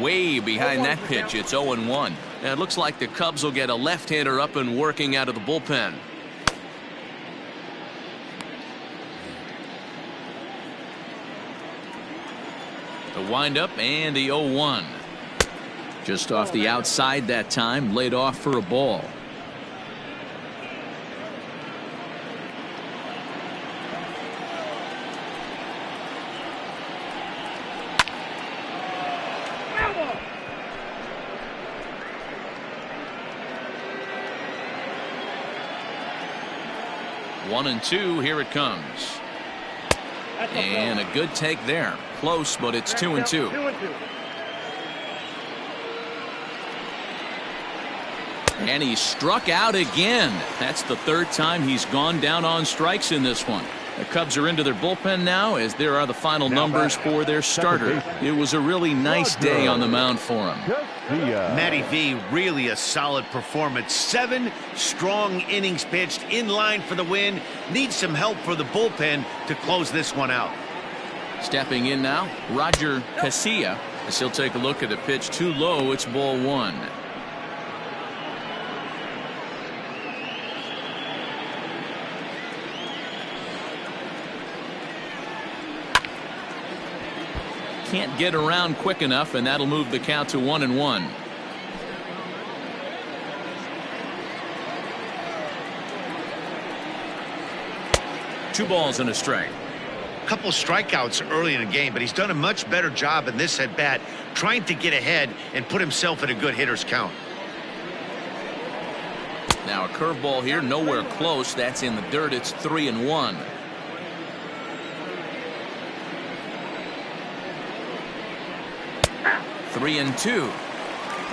Way behind that pitch. It's 0-1. And it looks like the Cubs will get a left-hander up and working out of the bullpen. The windup and the 0-1. Just off the outside that time, laid off for a ball. One and two, here it comes. And a good take there. Close, but it's 2-2. And he struck out again. That's the 3rd time he's gone down on strikes in this one. The Cubs are into their bullpen now as there are the final numbers for their starter. It was a really nice day on the mound for him. Matty V, really a solid performance. 7 strong innings pitched, in line for the win. Needs some help for the bullpen to close this one out. Stepping in now, Roger Casilla, as he'll take a look at a pitch too low. It's ball 1. Can't get around quick enough, and that'll move the count to 1-1. Two balls and a strike. Couple strikeouts early in the game, but he's done a much better job in this at bat, trying to get ahead and put himself in a good hitter's count. Now a curveball here, nowhere close. That's in the dirt. It's 3-1. Three and 2.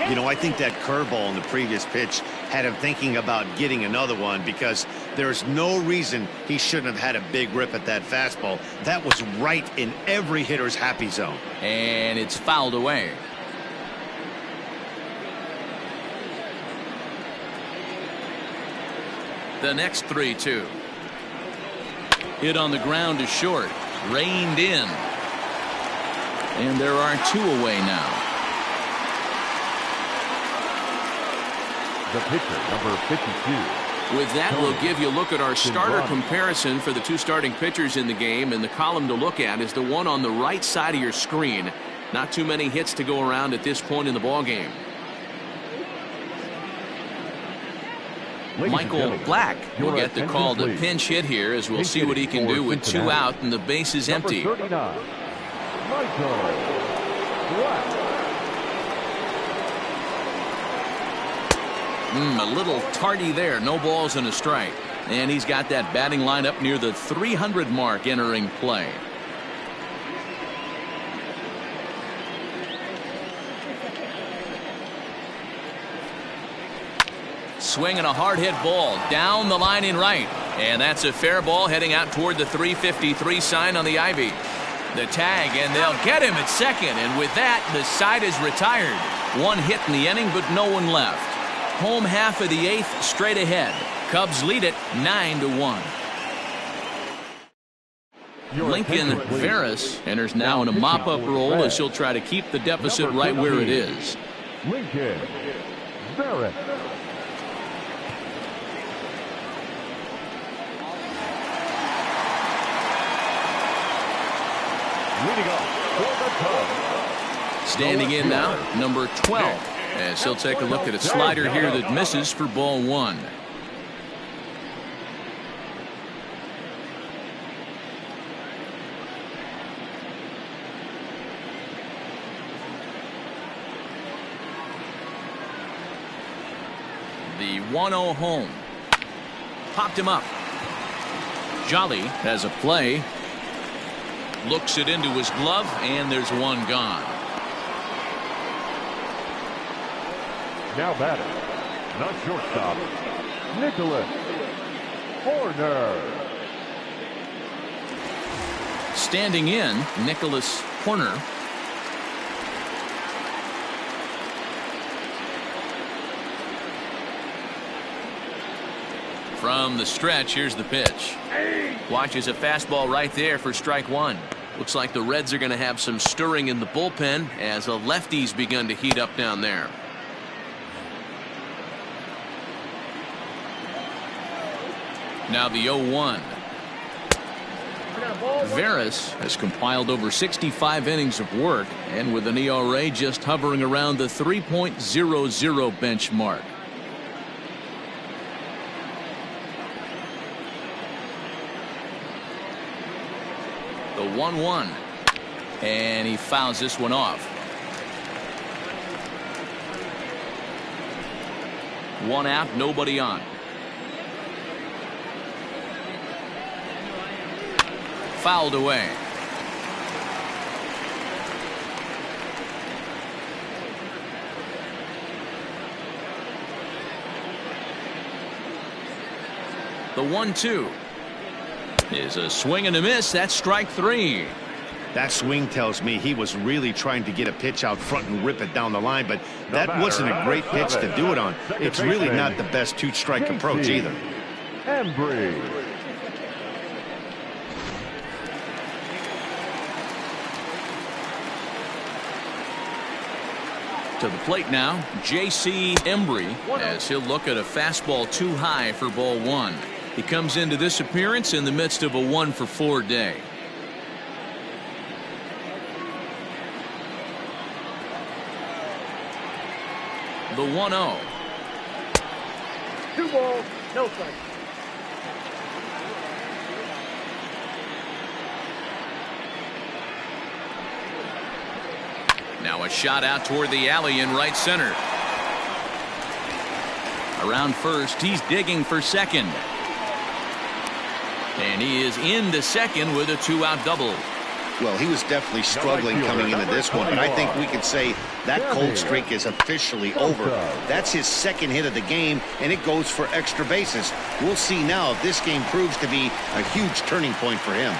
You know, I think that curveball in the previous pitch had him thinking about getting another one, because there's no reason he shouldn't have had a big rip at that fastball. That was right in every hitter's happy zone. And it's fouled away. The next 3-2. Hit on the ground is short. Reined in. And there are 2 away now. The pitcher, number 52. With that, we'll give you a look at our starter comparison for the 2 starting pitchers in the game. And the column to look at is the one on the right side of your screen. Not too many hits to go around at this point in the ball game. Michael Black will get the call to pinch hit here, as we'll see what he can do with 2 out and the base is empty. Number 39, Michael Black. A little tardy there. No balls and a strike. And he's got that batting lineup near the 300 mark entering play. Swinging a hard hit ball down the line in right. And that's a fair ball heading out toward the 353 sign on the ivy. The tag, and they'll get him at second. And with that, the side is retired. 1 hit in the inning, but no one left. Home half of the 8th straight ahead. Cubs lead it 9-1. Lincoln Veras enters now in a mop-up role as he'll try to keep the deficit right where it is. Lincoln Veras. Leading off for the Cubs. Standing in now, number 12. As he'll take a look at a slider here that misses for ball 1. The 1-0 home. Popped him up. Jolly has a play. Looks it into his glove, and there's 1 gone. Now batting, not shortstop, Nicholas Horner. Standing in, Nicholas Horner. From the stretch, here's the pitch. Watches a fastball right there for strike 1. Looks like the Reds are going to have some stirring in the bullpen as the lefties begun to heat up down there. Now the 0-1. Veras has compiled over 65 innings of work, and with an ERA just hovering around the 3.00 benchmark. The 1-1. And he fouls this one off. 1 out, nobody on. Fouled away. The 1-2 is a swing and a miss. That's strike 3. That swing tells me he was really trying to get a pitch out front and rip it down the line, but that wasn't a great pitch to do it on. It's really not the best 2-strike approach either. Embry. To the plate now, J.C. Embry, as he'll look at a fastball too high for ball 1. He comes into this appearance in the midst of a 1-for-4 day. The 1-0. 2 balls, no strikes. Now a shot out toward the alley in right center. Around first, he's digging for second. And he is into second with a 2-out double. Well, he was definitely struggling coming into this one, but I think we could say that cold streak is officially over. That's his 2nd hit of the game, and it goes for extra bases. We'll see now if this game proves to be a huge turning point for him.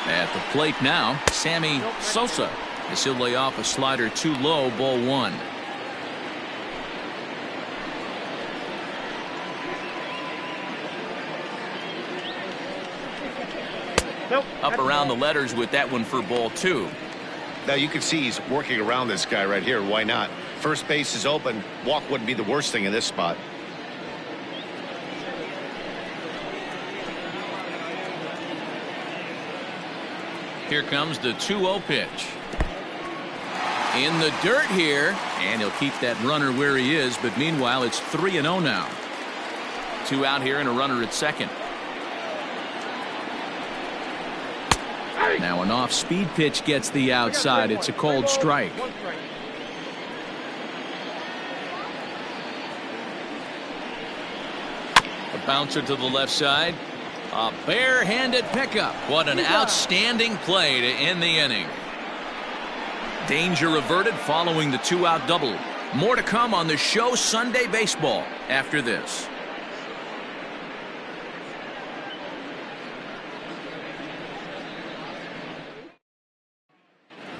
At the plate now, Sammy Sosa, as he'll lay off a slider too low, ball 1. Nope. Up around the letters with that one for ball 2. Now you can see he's working around this guy right here. Why not? First base is open. Walk wouldn't be the worst thing in this spot. Here comes the 2-0 pitch. In the dirt here, and he'll keep that runner where he is, but meanwhile it's 3-0 now. 2 out here and a runner at second. Now an off-speed pitch gets the outside. It's a called strike. A bouncer to the left side. A bare-handed pickup. What an outstanding play to end the inning. Danger averted following the 2-out double. More to come on the show Sunday Baseball after this.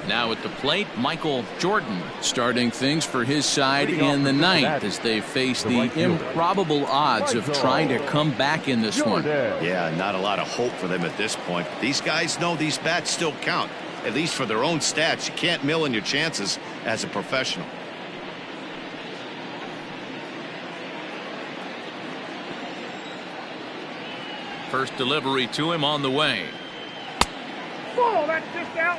Now at the plate, Michael Jordan starting things for his side in the ninth as they face the improbable odds of trying to come back in this one. Yeah, not a lot of hope for them at this point. These guys know these bats still count, at least for their own stats. You can't mill in your chances as a professional. First delivery to him on the way. Ball, that's just out.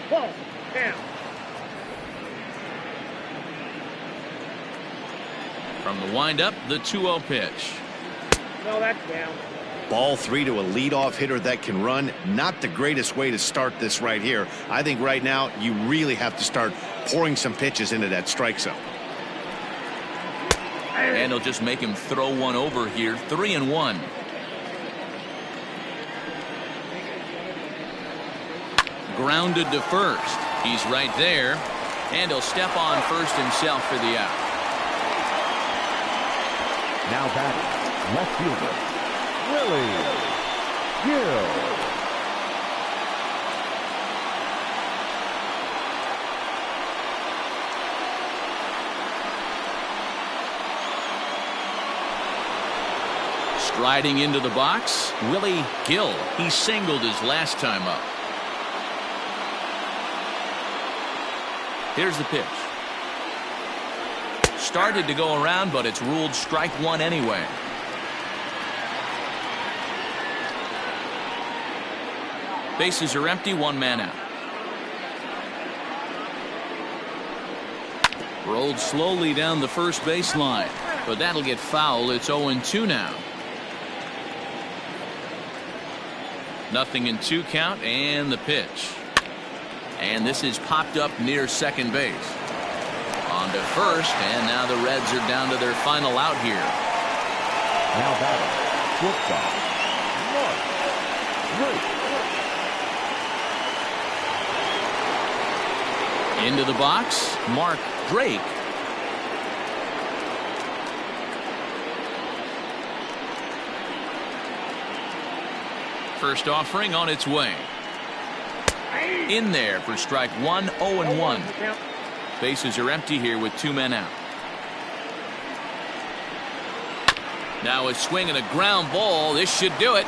Ball, down. From the windup, the 2-0 pitch. No, that's down. Ball 3 to a leadoff hitter that can run. Not the greatest way to start this right here. I think right now you really have to start pouring some pitches into that strike zone. And he'll just make him throw one over here. 3-1. Grounded to first. He's right there. And he'll step on first himself for the out. Now batting, left fielder, Willie Gill. Striding into the box, Willie Gill. He singled his last time up. Here's the pitch. Started to go around, but it's ruled strike 1 anyway. Bases are empty, 1 man out. Rolled slowly down the first baseline, but that'll get foul. It's 0-2 now. Nothing in 2 count, and the pitch. And this is popped up near second base. On to first, and now the Reds are down to their final out here. Now batting, shortstop, Mark Drake. Into the box, Mark Drake. First offering on its way. In there for strike 1, 0-1. Bases are empty here with 2 men out. Now a swing and a ground ball. This should do it.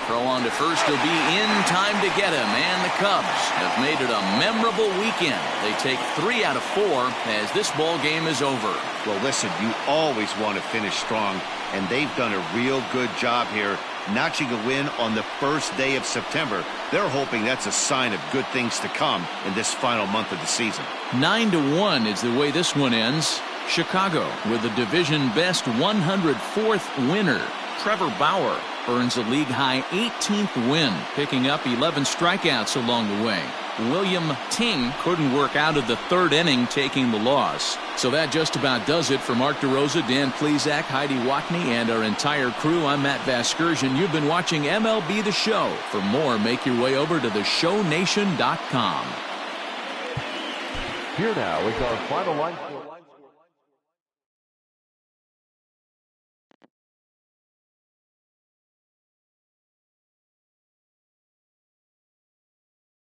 Throw on to first will be in time to get him. And the Cubs have made it a memorable weekend. They take 3 out of 4 as this ball game is over. Well, listen, you always want to finish strong, and they've done a real good job here notching a win on the first day of September. They're hoping that's a sign of good things to come in this final month of the season. 9-1 is the way this one ends. Chicago with the division best 104th winner. Trevor Bauer earns a league-high 18th win, picking up 11 strikeouts along the way. William Ting couldn't work out of the 3rd inning, taking the loss. So that just about does it for Mark DeRosa, Dan Plesac, Heidi Watney, and our entire crew. I'm Matt Vasgersian. You've been watching MLB The Show. For more, make your way over to theshownation.com. Here now is our final line.